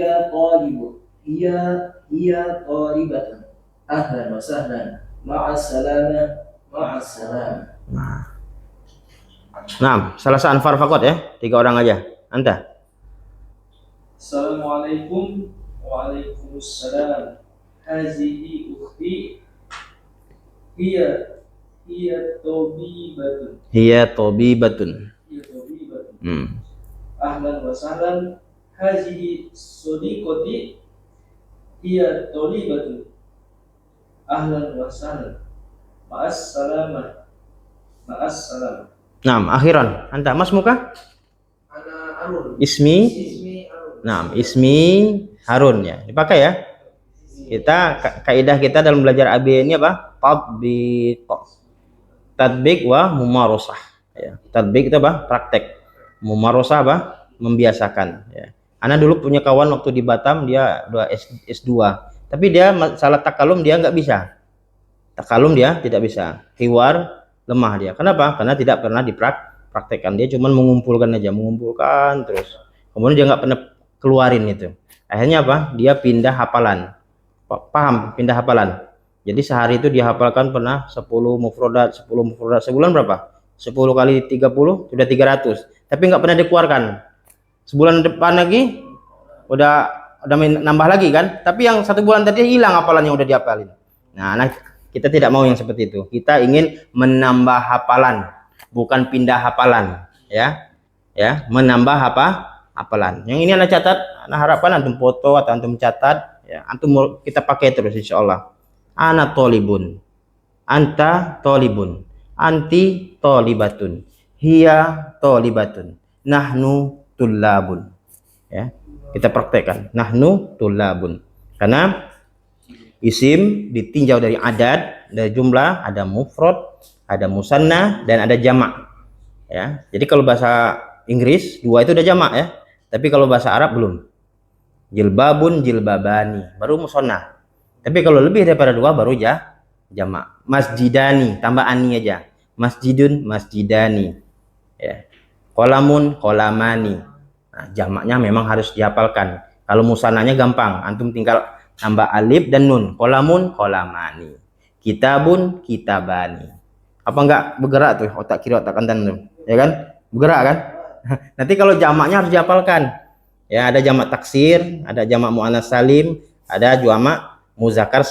Ahlan wa sahlan. Ma'assalamah. Ma'assalam. Nah, salah satu anfar fakot ya. 3 orang aja. Anta. Assalamualaikum. Waalaikumsalam. Hazihi ukhti. Hiya tabibatun. Hiya tabibatun. Hiya tabibatun. Ahlan wa sahlan. Hazihi sadiqati. Hiya talibatun. Ahlan wa sahlan. Ma'assalamah. Ma'assalam. Nah, akhiran. Anta, Mas muka? Ana Arun. Ismi. Arun. Nah, ismi Harun ya. Dipakai ya. Kita kaidah kita dalam belajar AB ini apa? Tatbiq. Tatbiq wa mumarasah. Ya. Tatbiq itu apa? Praktek. Mumarasah apa? Membiasakan. Ya. Ana dulu punya kawan waktu di Batam, dia S2. Tapi dia masalah takalum dia nggak bisa. Takalum dia tidak bisa. Hiwar lemah dia. Kenapa? Karena tidak pernah dipraktekkan. Dia cuma mengumpulkan aja, mengumpulkan terus. Kemudian dia nggak pernah keluarin itu. Akhirnya apa? Dia pindah hafalan. Paham? Pindah hafalan. Jadi sehari itu dia hafalkan pernah 10 mufrodat. Sebulan berapa? 10 kali 30 sudah 300. Tapi nggak pernah dikeluarkan. Sebulan depan lagi udah nambah lagi kan? Tapi yang 1 bulan tadi hilang hafalan yang udah dihafalin. Nah, kita tidak mau yang seperti itu. Kita ingin menambah hafalan, bukan pindah hafalan, ya. Ya, menambah hafalan. Yang ini Anda catat, Anda harapkan antum foto atau antum catat, ya. Antum kita pakai terus insyaallah. Ana tolibun. Anta tolibun. Anti tolibatun. Hiya tolibatun. Nahnu tullabun. Ya. Kita praktekkan. Nahnu tullabun. Karena isim ditinjau dari adad, dari jumlah, ada mufrad, ada musanna, dan ada jamak. Ya, jadi kalau bahasa Inggris 2 itu udah jamak ya. Tapi kalau bahasa Arab belum. Jilbabun, jilbabani, baru musanna. Tapi kalau lebih daripada 2 baru jamak. Masjidani, tambah ani aja. Masjidun, masjidani. Ya. Qolamun, qolamani. Nah, jamaknya memang harus dihafalkan. Kalau musannanya gampang, antum tinggal tambah alif dan nun. Qolamun, qolamani. Kitabun, kitabani. Apa enggak bergerak tuh otak kiri otak kanan tuh, ya kan? Bergerak kan? Nanti kalau jamaknya harus dihafalkan. Ya, ada jamak taksir, ada jamak muannas salim, ada jamak muzakkar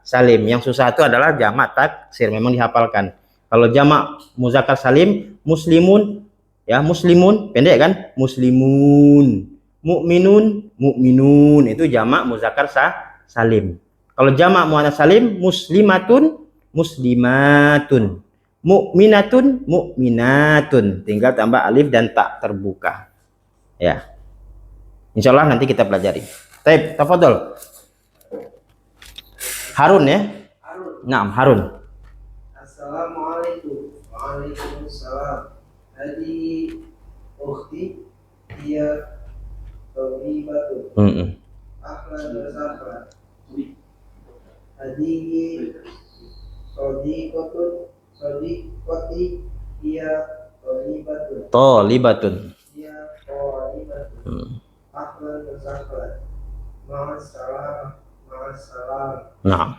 salim. Yang susah itu adalah jamak taksir, memang dihafalkan. Kalau jamak muzakkar salim, muslimun, ya muslimun, pendek kan? Muslimun. Mukminun, mukminun, itu jamak muzakkar salim. Kalau jamak muannas salim, muslimatun, muslimatun. Mukminatun, mukminatun. Tinggal tambah alif dan tak terbuka. Ya. Insyaallah nanti kita pelajari. Baik, tafadhol. Harun ya. Naam, Harun. Assalamualaikum. Waalaikumsalam. Hadihi ukhti hiya thabibatun. Ahlan wa sahlan. Hadihi sadiqati hiya thabibatun. Thalibatun. Hiya thalibatun. Ahlan wa sahlan. Ma'assalam. Ma'assalam. Naam.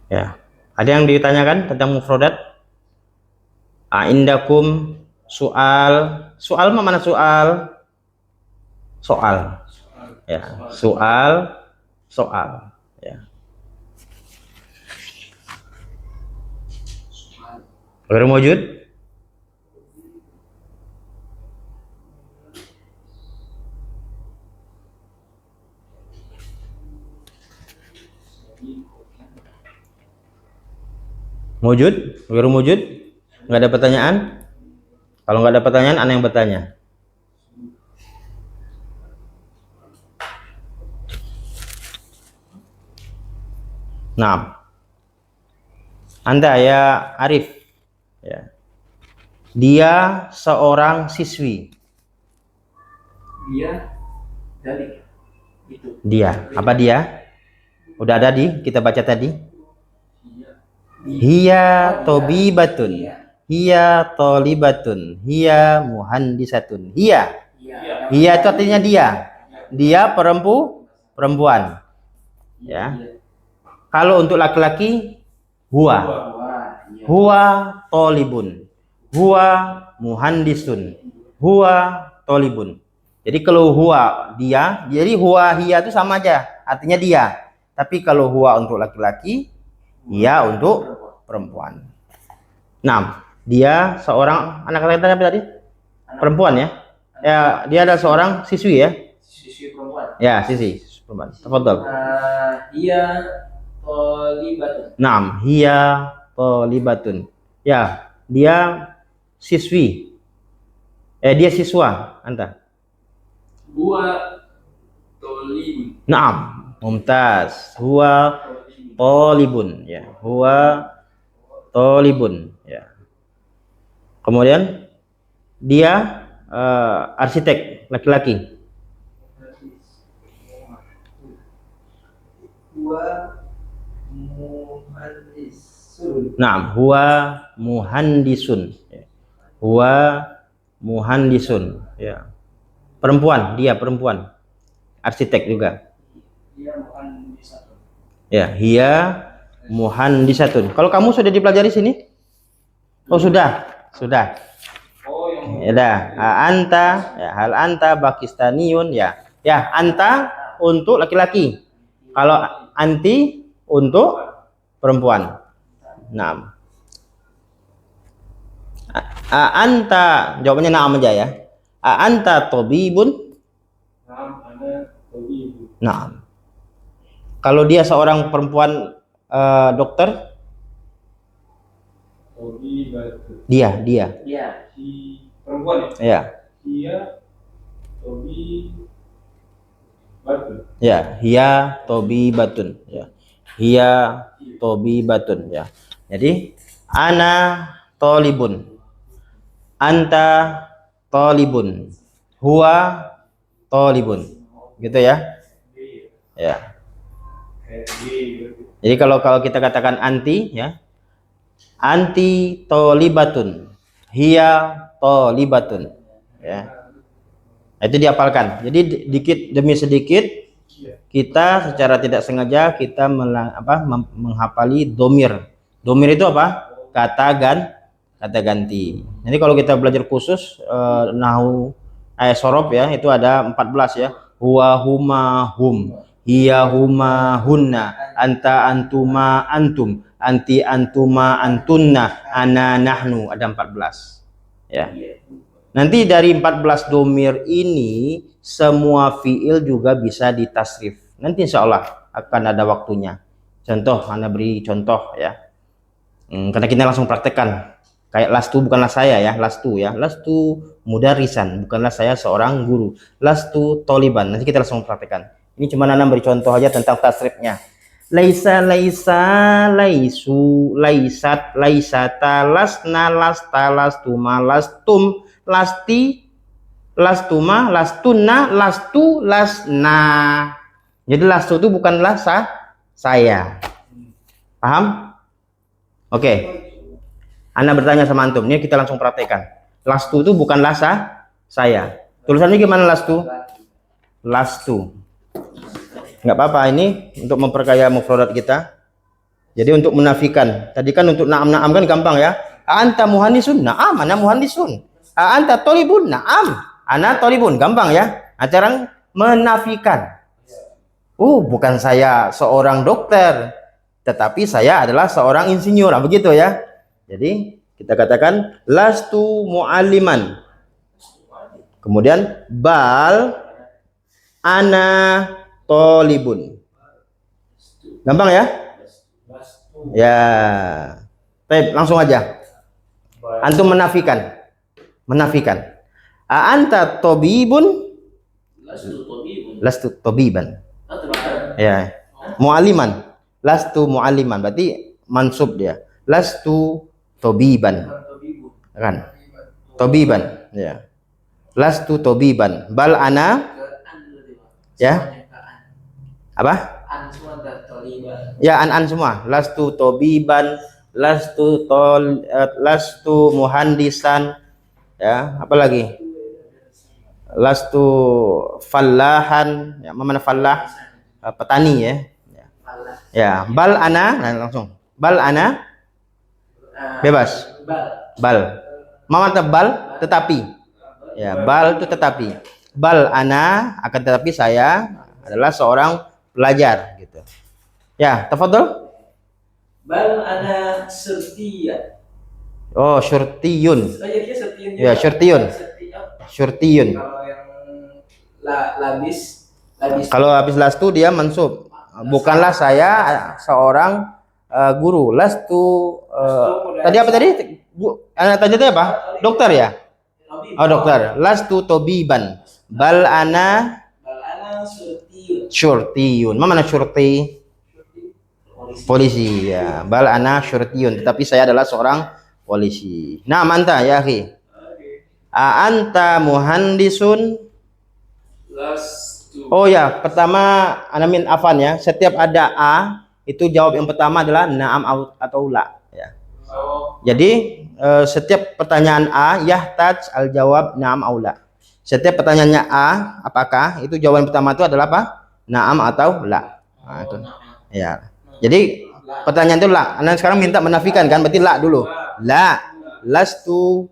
Ya. Ada yang ditanyakan tentang mufradat? Indakum soal. Soal mana soal? Soal. Ya, soal. Soal. Ya. Ghairu mawjud? Mawjud? Ghairu mawjud? Nggak ada pertanyaan? Kalau nggak ada pertanyaan, ana yang bertanya. Nah, Anda ya Arif, ya. Dia seorang siswi. Dia dari itu. Dia, apa dia? Udah ada di kita baca tadi. Hiya tobibatun. Hiya tolibatun. Hiya muhandisatun. Hiya. Hiya itu artinya dia. Dia perempuan. Ya. Kalau untuk laki-laki, huwa. Huwa tolibun. Huwa muhandisun. Huwa tolibun. Jadi kalau huwa dia, jadi huwa hiya itu sama aja, artinya dia. Tapi kalau huwa untuk laki-laki, hiya untuk perempuan. Nah, dia seorang anak laki-laki apa tadi? Perempuan ya. Ya, dia adalah seorang siswi ya. Siswi perempuan. Ya, siswi perempuan. Tafadhol. Dia thalibatun. Naam, hiya thalibatun. Ya, dia siswi. Dia siswa, anta. Huwa tolibun. Naam, mumtaz. Huwa thalibun, ya. Huwa thalibun, ya. Kemudian dia arsitek laki-laki. Huwa muhandisun. Naam, huwa muhandisun. Ya. Huwa muhandisun, ya. Perempuan, dia perempuan. Arsitek juga. Dia muhandisatun. Ya, hiya muhandisatun. Kalau kamu sudah dipelajari sini? Oh, sudah. Sudah. Oh, yang Ya dah. Anta, ya, hal anta Pakistaniyun, ya. Ya, anta untuk laki-laki. Kalau anti untuk perempuan. Naam. Anta, jawabannya naam aja ya. Anta tabibun? Naam. Kalau dia seorang perempuan dokter? Dia. Dia. perempuan ya? Ya. Dia Tobi Batu. Ya, hiya tobibatun, ya. Hiya tobibatun, ya. Jadi ana tolibun, anta tolibun, huwa tolibun, gitu ya. Ya. Jadi kalau kita katakan anti, ya, anti tolibatun, hiya tolibatun, ya. Itu dihafalkan. Jadi dikit demi sedikit kita secara tidak sengaja kita menghafali domir. Domir itu apa? Kata ganti. Jadi kalau kita belajar khusus nahu sorof ya, itu ada 14 ya. Huwa huma hum, hiya huma hunna, anta antuma antum, anti antuma antunna, ana nahnu, ada 14 ya. Nanti dari 14 domir ini semua fiil juga bisa ditasrif. Nanti insya Allah akan ada waktunya. Contoh, Anda beri contoh ya. Karena kita langsung praktekkan. Kayak lastu bukanlah saya ya, lastu ya. Lastu mudarisan, bukanlah saya seorang guru. Lastu toliban. Nanti kita langsung praktekkan. Ini cuma Anda beri contoh aja tentang tasrifnya. Laisa, laisu, laisat, laisata, lasna, lasta, lastuma, lastum, lasti, lastuma, lastunna, lastu, lasna. Jadi lastu itu bukanlah saya. Paham? Oke. Anda bertanya sama antum, ini kita langsung praktekkan. Lastu itu bukanlah saya. Tulisannya gimana lastu? Lastu. Nggak apa-apa, ini untuk memperkaya mufradat kita. Jadi untuk menafikan. Tadi kan untuk na'am kan gampang ya. Anta muhandisun? Na'am, ana muhandisun. Anta tolibun? Na'am, ana tolibun. Gampang ya. Acara menafikan. Bukan saya seorang dokter, tetapi saya adalah seorang insinyur. Begitu ya. Jadi kita katakan lastu mu'alliman. Kemudian bal ana tolibun. Gampang ya? Ya. Baik, langsung aja. Antum menafikan. Anta tobibun? Lastu tobiban. Ya. Mu'alliman. Lastu mu'alliman. Berarti mansub dia. Lastu tobiban. Kan? Tobiban. Ya. Lastu tobiban. Bal ana. Ya. Apa? Ya, an semua. Lastu tobiban, lastu muhandisan. Ya, apa lagi? Lastu fallahan. Ya, mana fallah? Petani ya. Ya, bal ana, nah, langsung. Bal ana bebas. Bal. Mama tebal tetapi. Ya, bal itu tetapi. Bal ana akan tetapi saya adalah seorang pelajar gitu. Ya, tafadhol. Bal ana syurtiyun. Oh, syurtiyun. Iya, dia syurtiyun. Ya, syurtiyun. Syurtiyun. Kalau yang labis. Kalau habis lastu dia mansub. Bukanlah saya seorang guru. Lastu tadi apa tadi? Anak tadi apa? Dokter ya? Oh, dokter. Lastu tobiban. Bal ana syurtiyun. Mana syurti? Polisi ya. Bal ana syurtiyun. Tetapi saya adalah seorang polisi. Nah, anta ya, akhi. Anta muhandisun? Oh ya, pertama anamin afan ya. Setiap ada a, itu jawab yang pertama adalah na'am atau la ya. Jadi setiap pertanyaan a yahtaj al jawab na'am au la. Setiap pertanyaannya a, apakah, itu jawaban pertama itu adalah apa? Na'am atau la. Nah, itu. Ya. Jadi pertanyaan itu la. Anda sekarang minta menafikan kan? Berarti la dulu. La, lastu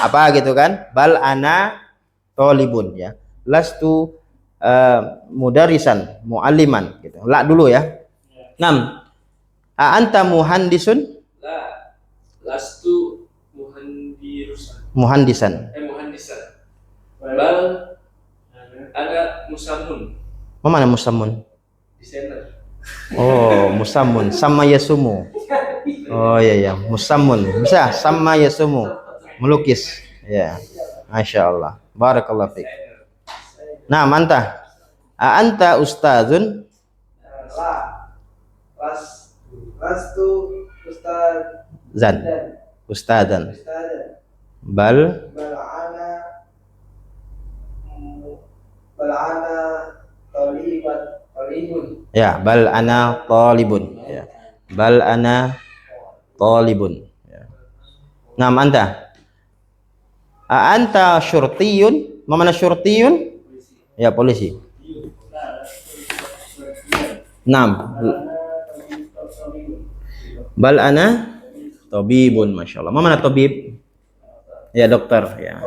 apa gitu kan? Bal ana tolibun ya. Lastu mudarisan, mualliman gitu. La dulu ya. 6. Anta muhandisun? La, lastu muhandirusan. Muhandisan. Muhandisan. Bal, ada musamun. Mana musamun? Desainer. Oh, musamun. Sama yasumu. Oh iya ya, musamun. Bisa sama yasumu. Melukis. Ya. Masya Allah. Barakallahu fiik. Nah, mantah. Anta ustadzun? Lastu ustad Zan. Ustadzan. Bal ana talibun. ya, bal ana talibun ya. Bal ana talibun ya. Nah, anta. Anta syurtiyun? Mana syurtiyun? Ya, polisi. 6. Bal ana tabibun, masyaallah. Mana tabib? Ya, dokter ya.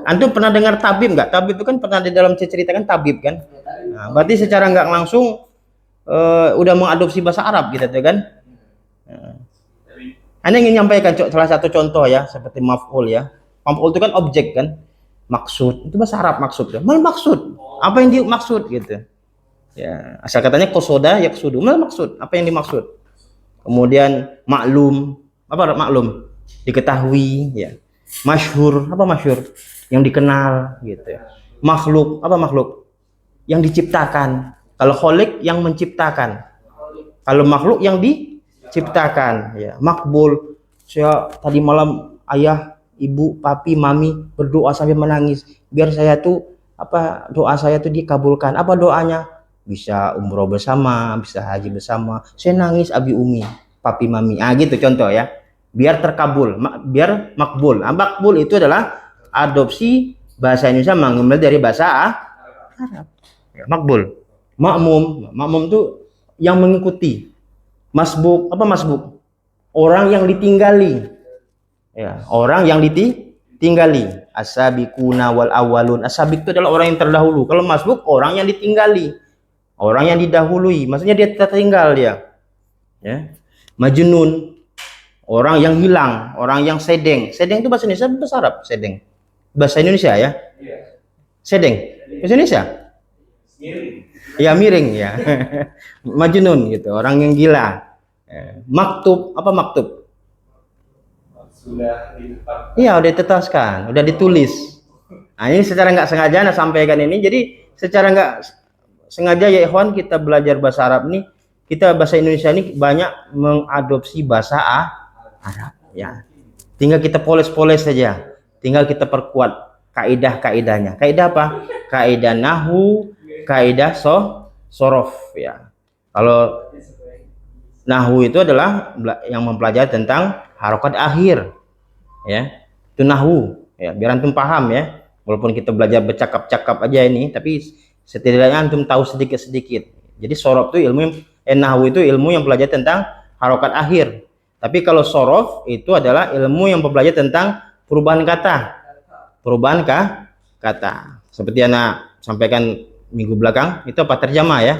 Antum pernah dengar tabib nggak? Tabib itu kan pernah di dalam ceritakan tabib kan? Nah, berarti secara nggak langsung udah mengadopsi bahasa Arab gitu kan? Anda ingin nyampaikan salah satu contoh ya, seperti maf'ul ya. Maf'ul itu kan objek kan? Maksud itu bahasa Arab maksud ya. Mal maksud? Apa yang dimaksud gitu? Ya, asal katanya qasoda yaqsudu. Mal maksud? Apa yang dimaksud? Kemudian maklum, apa maklum? Diketahui ya. Masyhur, apa masyhur? Yang dikenal gitu ya. Makhluk, apa makhluk? Yang diciptakan. Kalau kholik yang menciptakan. Kalau makhluk yang diciptakan, ya. Makbul. Saya tadi malam ayah, ibu, papi, mami berdoa sampai menangis biar saya tuh doa saya tuh dikabulkan. Apa doanya? Bisa umroh bersama, bisa haji bersama. Saya nangis abi umi, papi mami. Gitu contoh ya. Biar terkabul, biar makbul. Makbul itu adalah adopsi bahasa Indonesia mengambil dari bahasa Arab. Ya, makbul. Makmum tuh yang mengikuti. Masbuk, apa masbuk? Orang yang ditinggali. Ya, orang yang ditinggali. As-sabiquna wal awwalun. As-sabiq itu adalah orang yang terdahulu. Kalau masbuk orang yang ditinggali. Orang yang didahului. Maksudnya dia tertinggal dia. Ya. Majnun. Orang yang hilang, orang yang sedeng. Sedeng itu bahasa Indonesia, bahasa Arab, sedeng. Bahasa Indonesia ya? Sedeng. Bahasa Indonesia? Miring. Ya miring ya. Majnun gitu, orang yang gila. Maktub, apa maktub? Sudah ditetapkan. Iya, udah ditetaskan, udah ditulis. Nah, ini secara nggak sengaja Anda sampaikan ini. Jadi secara nggak sengaja ya ikhwan, kita belajar bahasa Arab nih, kita bahasa Indonesia ini banyak mengadopsi bahasa Arab ya. Tinggal kita poles-poles saja. Tinggal kita perkuat kaidah-kaidahnya. Kaidah apa? Kaidah nahu, kaidah sorof ya. Kalau nahu itu adalah yang mempelajari tentang harokat akhir ya. Itu nahu ya, biar antum paham ya. Walaupun kita belajar bercakap-cakap aja ini, tapi setidaknya antum tahu sedikit-sedikit. Jadi sorof itu ilmu nahu itu ilmu yang belajar tentang harokat akhir. Tapi kalau sorof itu adalah ilmu yang belajar tentang perubahan kata. Perubahan kata. Seperti anak sampaikan minggu belakang, itu apa? Terjemah ya.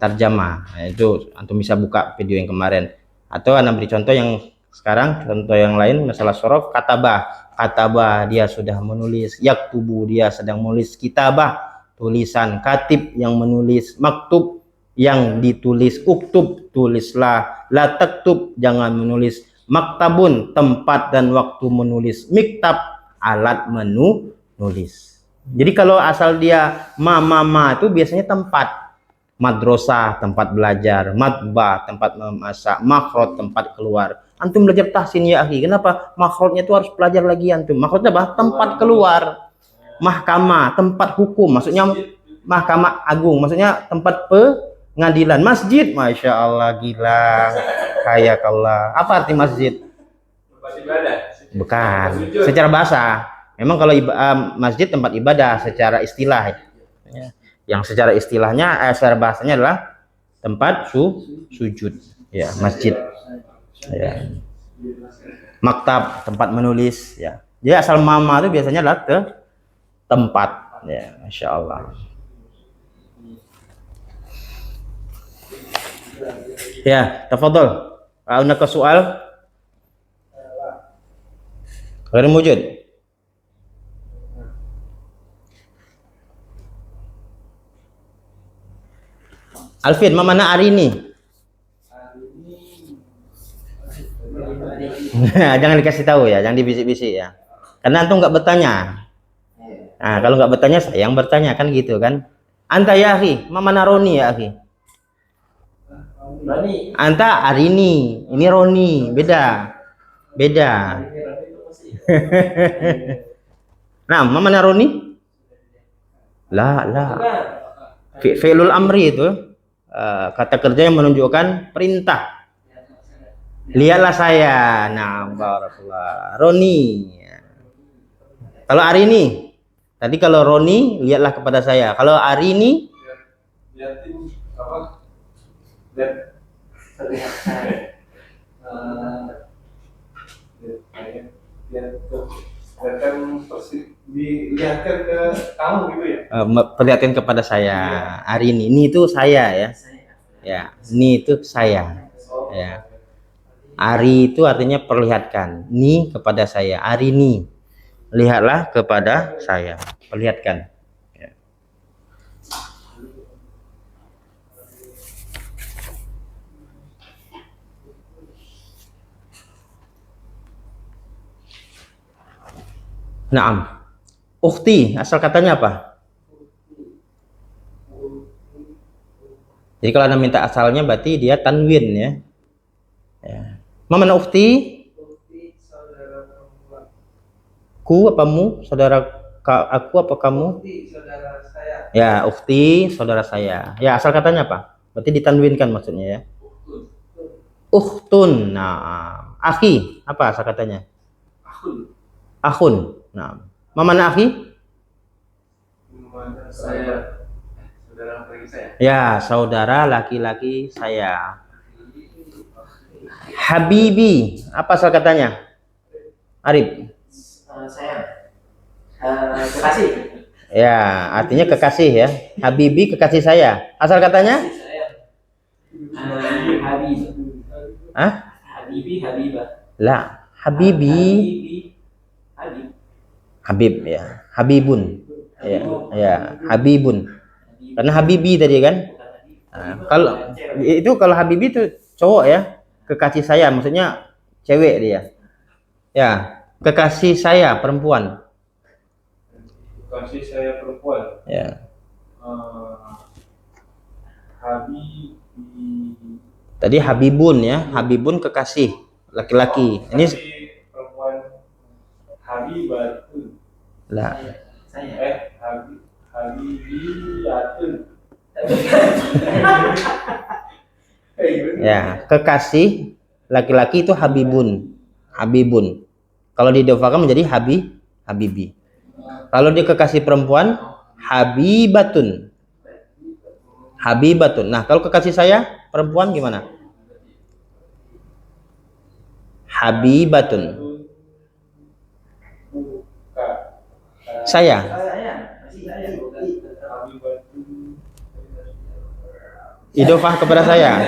Terjemah. Nah, itu antum bisa buka video yang kemarin. Atau anak beri contoh yang sekarang, contoh yang lain masalah sorof, katabah. Katabah dia sudah menulis, yaktubu dia sedang menulis, kitabah tulisan, katib yang menulis, maktub yang ditulis, uktub tulislah, la taktub jangan menulis, maktabun tempat dan waktu menulis, miktab alat menulis. Jadi kalau asal dia ma itu biasanya tempat. Madrasah tempat belajar, matbah tempat memasak, makhraj tempat keluar. Antum belajar tahsin ya akhi. Kenapa? Makhrajnya itu harus belajar lagi antum. Makhrajnya apa? Tempat keluar. Mahkamah, tempat hukum. Maksudnya Mahkamah Agung. Maksudnya tempat pengadilan. Masjid, masya Allah gila. Kayakallah. Apa arti masjid? Tempat ibadah. Bukan. Secara bahasa. Memang kalau masjid tempat ibadah secara istilah. Ya. Yang secara istilahnya, secara bahasanya adalah tempat sujud. Ya, masjid. Ya. Maktab tempat menulis. Ya. Jadi asal mama itu biasanya adalah ke tempat. Ya, masya Allah. Ya, tafadhol. Ada soal? Ghair mujud. Alfin, mana hari ini? Jangan dikasih tahu ya, jangan dibisik-bisik ya. Karena antum nggak bertanya. Nah, kalau nggak bertanya, saya yang bertanya kan gitu kan. Anta ya akhi, mana Roni ya akhi? Roni. Anta hari ini Roni, beda. Beda. Nah, mana Roni? Lah. Fi'lul amri itu. Kata kerja yang menunjukkan perintah. Lihatlah saya. Nah, barakallah. Roni. Kalau hari ini, tadi kalau Roni lihatlah kepada saya. Kalau hari ini Lihatin apa? Dilihatkan ke kamu gitu ya? perlihatkan kepada saya. Hari ini itu saya ya. Ya, ini itu saya. Ya. Ari itu artinya perlihatkan. Ni kepada saya. Hari ini. Lihatlah kepada saya. Perlihatkan. Ya. Naam. Ukhti, asal katanya apa? Jadi kalau anda minta asalnya berarti dia tanwin ya. Ma mana ukhti? Ukti saudara perempuan. Ku apa mu? Saudara aku apa kamu? Ukti saudara saya. Ya, ukhti saudara saya. Ya, asal katanya apa? Berarti ditanwinkan maksudnya ya. Ukhtun. Nah, akhi apa asal katanya? Akhun. Nah, ma mana akhi? Saya saudara laki saya. Ya, saudara laki-laki saya. Habibi, apa asal katanya? Arif. Saya kekasih. Ya, artinya kekasih ya. Habibi kekasih saya. Asal katanya? Habib. Hah? Habibi, Habibah. La, Habibi, Habib. Habib ya. Habibun. Ya, ya, Habibun. Karena Habibi tadi kan? Nah, kalau Habibi itu cowok ya, kekasih saya, maksudnya cewek dia. Ya, kekasih saya perempuan. Kasih saya perempuan. Ya. Habibi. Tadi Habibun ya, Habibun kekasih laki-laki. Ini perempuan Habibatun. lah. Saya. Habibiyatun. Ya, kekasih laki-laki itu Habibun. Habibun. Kalau didofakan menjadi Habibi. Kalau dia kekasih perempuan, Habibatun. Habibatun. Nah, kalau kekasih saya perempuan gimana? Habibatun. Saya. Idofah kepada saya.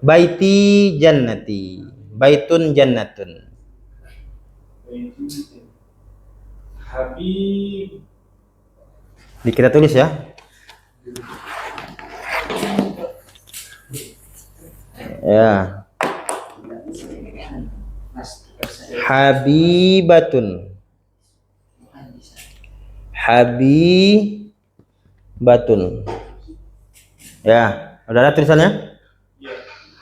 Baiti jannati. Baitun jannatun. Habib. Kita tulis ya. Ya. Habibatun. Habibatun. Ya, udah ada tulisannya?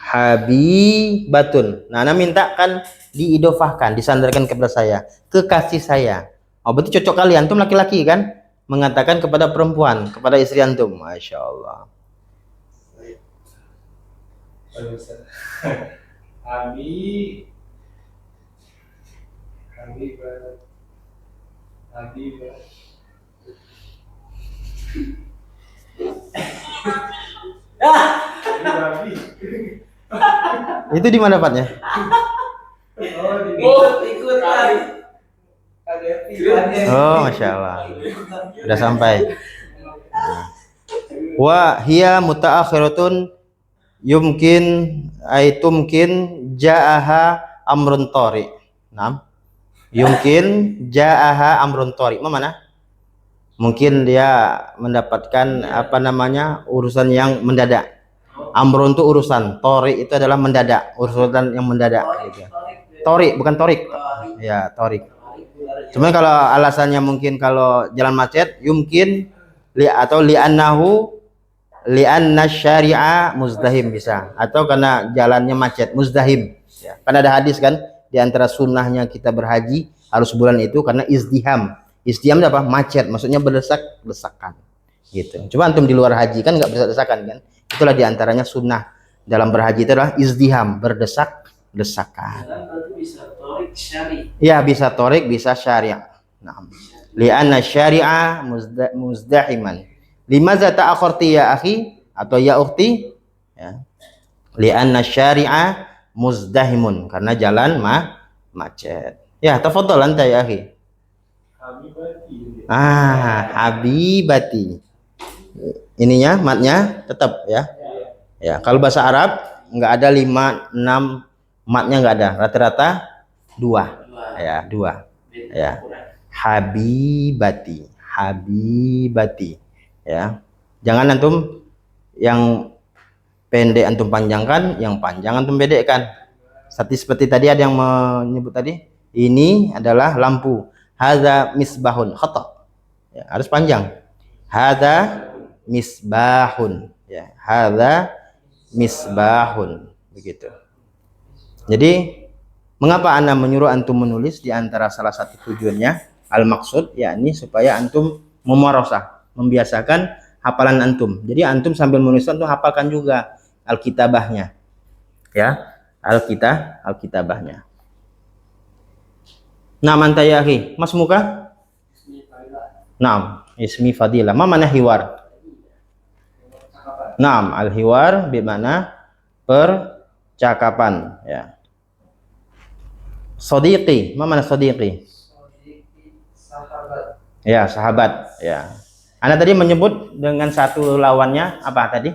Habibatun. Nah, Anda minta kan diidofahkan, disandarkan kepada saya, kekasih saya. Oh, berarti cocok kali, antum laki-laki kan? Mengatakan kepada perempuan, kepada istri antum. Masya Allah. Itu di mana Paknya? Ikut lagi. Oh, Masya Allah. Udah sampai. Wa hiya mutaakhiratun yumkin aitumkin ja'aha amrun tori. Naam. Yumkin ja'aha amrun tori. Mana? Mungkin dia mendapatkan urusan yang mendadak. Amrun itu urusan, tori itu adalah mendadak, urusan yang mendadak gitu. Tori bukan torik. Ya, torik. Cuma kalau alasannya mungkin kalau jalan macet, yumkin atau li'anna syari'a muzdahim bisa, atau karena jalannya macet, muzdahim. Ya. Kan ada hadis kan, di antara sunnahnya kita berhaji harus bulan itu karena izdiham. Izdiham apa? Macet, maksudnya berdesak-desakan. Gitu. Coba antum di luar haji kan nggak berdesak-desakan kan? Itulah di antaranya sunnah dalam berhaji itu adalah izdiham, berdesak-desakan. Ya, bisa torik, bisa syari'. Nah, li'anna syari'a muzdahiman. Limaza ta'akharti ya akhi atau ya ukhti? Ya. Li'anna syari'a muzdahimun, karena jalan macet. Ya, tafadhal anta ya akhi. Habibati. Habibati. Ininya matnya tetap ya. Ya, kalau bahasa Arab nggak ada 5, 6 matnya nggak ada, rata-rata 2. Ya, 2. Ya. Habibati. Ya. Jangan antum yang pendek antum panjangkan, yang panjang antum pendekkan. Seperti tadi ada yang menyebut tadi, ini adalah lampu. Hadza misbahun, khata. Ya, harus panjang. Hadza misbahun. Ya, hadza misbahun begitu. Jadi mengapa Anda menyuruh antum menulis? Di antara salah satu tujuannya al-maksud yakni supaya antum memarosah, membiasakan hafalan antum. Jadi antum sambil menulis itu hafalkan juga alkitabahnya. Ya, alkitabahnya. Naam anta ya akhi, Mas muka? Naam, ismi Fadilah. Ma mana hiwar? Naam, al-hiwar bimana percakapan, ya. Sadiqi, ma mana sadiqi? Sodiki sahabat. Ya, sahabat, ya. Anda tadi menyebut dengan satu lawannya apa tadi?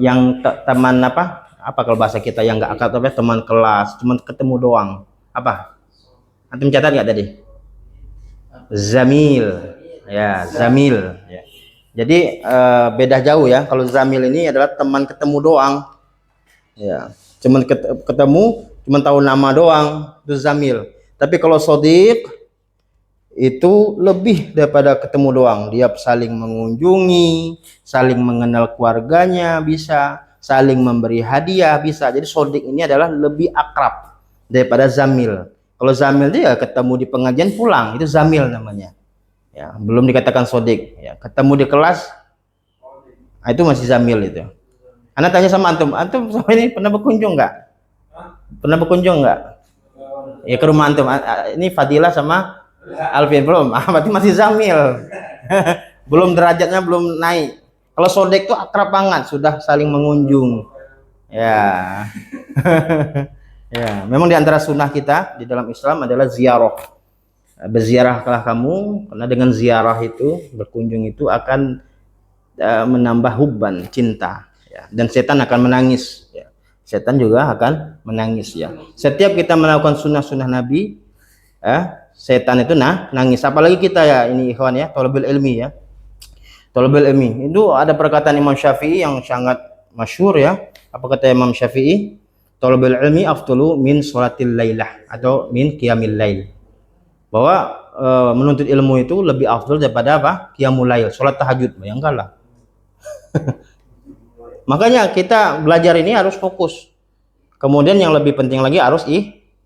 Yang teman apa? Apa kalau bahasa kita yang enggak akrab apa? Teman kelas, cuma ketemu doang. Apa? Antum catat nggak tadi? Zamil, ya, zamil. Ya. Jadi beda jauh ya. Kalau zamil ini adalah teman ketemu doang. Ya, cuman ketemu, cuman tahu nama doang, itu zamil. Tapi kalau sodiq itu lebih daripada ketemu doang. Dia saling mengunjungi, saling mengenal keluarganya, bisa saling memberi hadiah, bisa. Jadi sodiq ini adalah lebih akrab daripada zamil. Kalau zamil dia ketemu di pengajian pulang, itu zamil namanya. Ya, belum dikatakan sodik. Ya, ketemu di kelas, itu masih zamil itu. Anda tanya sama antum, antum sama ini pernah berkunjung nggak? Pernah berkunjung nggak? Ya ke rumah antum. Ini Fadilah sama Alvin belum. Berarti masih zamil. Belum derajatnya belum naik. Kalau sodik itu akrab banget, sudah saling mengunjung. Ya. Ya, memang di antara sunnah kita di dalam Islam adalah ziarah. Berziarahlah kamu, karena dengan ziarah itu, berkunjung itu akan menambah hubban, cinta. Ya. Dan setan akan menangis. Ya. Setan juga akan menangis. Ya. Setiap kita melakukan sunnah-sunnah Nabi, setan itu nangis. Apalagi kita ya, ini ikhwan ya, thalabul ilmi ya. Thalabul ilmi. Itu ada perkataan Imam Syafi'i yang sangat masyhur ya. Apa kata Imam Syafi'i? Thalabul ilmi afdalu min sholatil lailah atau min qiyamil lail. Bahwa menuntut ilmu itu lebih afdal daripada apa? Qiyamul lail, salat tahajud. Bayangkanlah. Makanya kita belajar ini harus fokus. Kemudian yang lebih penting lagi harus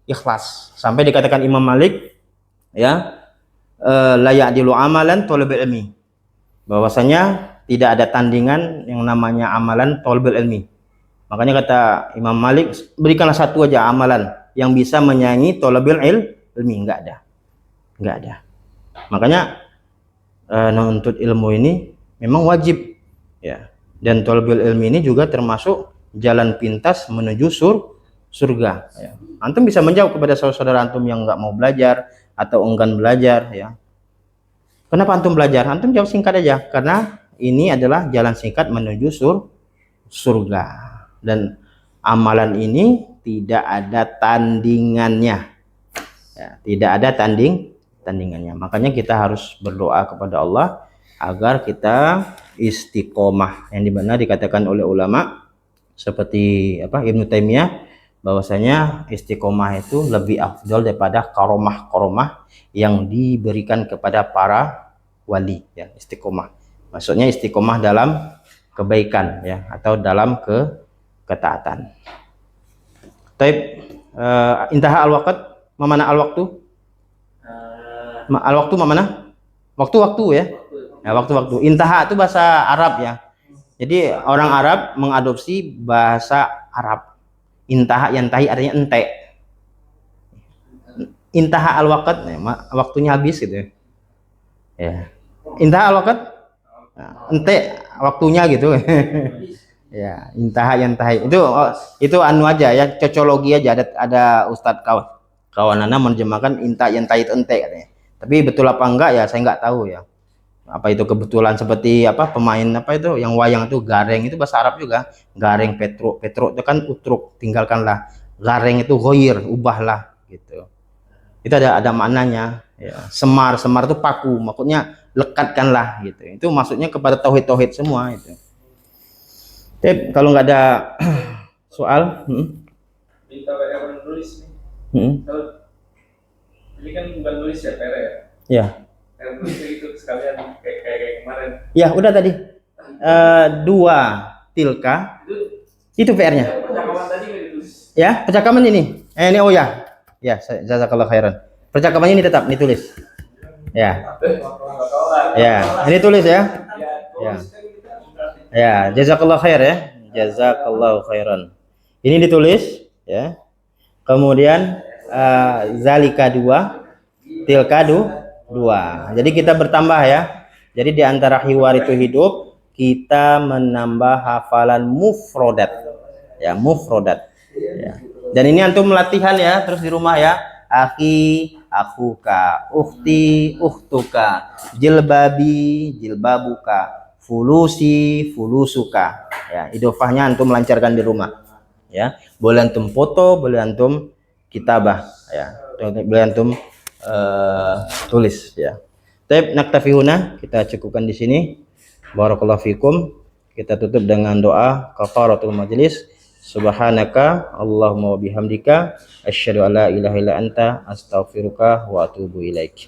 ikhlas. Sampai dikatakan Imam Malik ya, la ya'dilu amalan thalabul ilmi. Bahwasanya tidak ada tandingan yang namanya amalan thalabul ilmi. Makanya kata Imam Malik, berikanlah satu aja amalan yang bisa menyaingi thalabul ilmi. Enggak ada. Makanya menuntut ilmu ini memang wajib ya. Dan thalabul ilmi ini juga termasuk jalan pintas menuju surga ya. Antum bisa menjawab kepada saudara antum yang enggak mau belajar atau enggan belajar ya. Kenapa antum belajar? Antum jawab singkat aja, karena ini adalah jalan singkat menuju surga. Dan amalan ini tidak ada tandingannya ya, tidak ada tandingannya. Makanya kita harus berdoa kepada Allah agar kita istiqomah, yang dimana dikatakan oleh ulama seperti Ibnu Taimiyah bahwasanya istiqomah itu lebih afdal daripada karomah yang diberikan kepada para wali ya. Istiqomah maksudnya istiqomah dalam kebaikan ya, atau dalam ketaatan. Taib intaha al-waqt, mana al-waktu? Al-waktu mana? Waktu-waktu ya. Ya, waktu-waktu. Intaha itu bahasa Arab ya. Jadi orang Arab mengadopsi bahasa Arab. Intaha yantahi artinya ente. Intaha al-waqt, waktunya habis gitu. Ya. Intaha al-waqt, ente waktunya gitu. Ya, intaha yantahi. Itu anu aja ya, cocologi aja. Ada ustadz kawanana menerjemahkan inta yantahi itu ente katanya. Tapi betul apa enggak ya saya enggak tahu ya. Apa itu kebetulan seperti pemain itu yang wayang itu gareng, itu bahasa Arab juga. Gareng petruk itu kan utruk, tinggalkanlah. Gareng itu ghoir, ubahlah gitu. Itu ada maknanya ya. Semar itu paku, maksudnya lekatkanlah gitu. Itu maksudnya kepada tauhid semua itu. Tapi kalau nggak ada soal, Minta WR menulis nih. Ini kan bukan nulis ya, PR ya. Ya. Nulis itu sekalian kayak kemarin. Ya, udah tadi. dua tilka. Itu PR-nya. Percakapan tadi nggak ditulis. Ya, percakapan ini. Ini oh ya. Ya, jazakallah khairan. Percakapannya ini tetap ditulis. Ya. Ya, ini tulis ya. Ya. Ya, jazakallah khair ya. Jazakallah khairan. Ini ditulis ya. Kemudian zalika 2, tilka 2. Jadi kita bertambah ya. Jadi di antara hiwar itu hidup, kita menambah hafalan mufrodat. Ya, mufrodat. Ya. Dan ini antum latihan ya, terus di rumah ya. Akhi, akhuka, ukhti, ukhtuka, jilbabi, jilbabuka, fulusi, fulusuka. Ya, idofahnya antum lancarkan di rumah. Ya, boleh antum foto, boleh antum kitabah. Ya, boleh antum tulis. Ya. Taib naktafi huna, kita cukupkan di sini. Barakallahu fikum. Kita tutup dengan doa kafaratul majlis. Subhanaka Allahumma wa bihamdika asyhadu an la ilaha illa anta astaghfiruka wa atubu ilaik.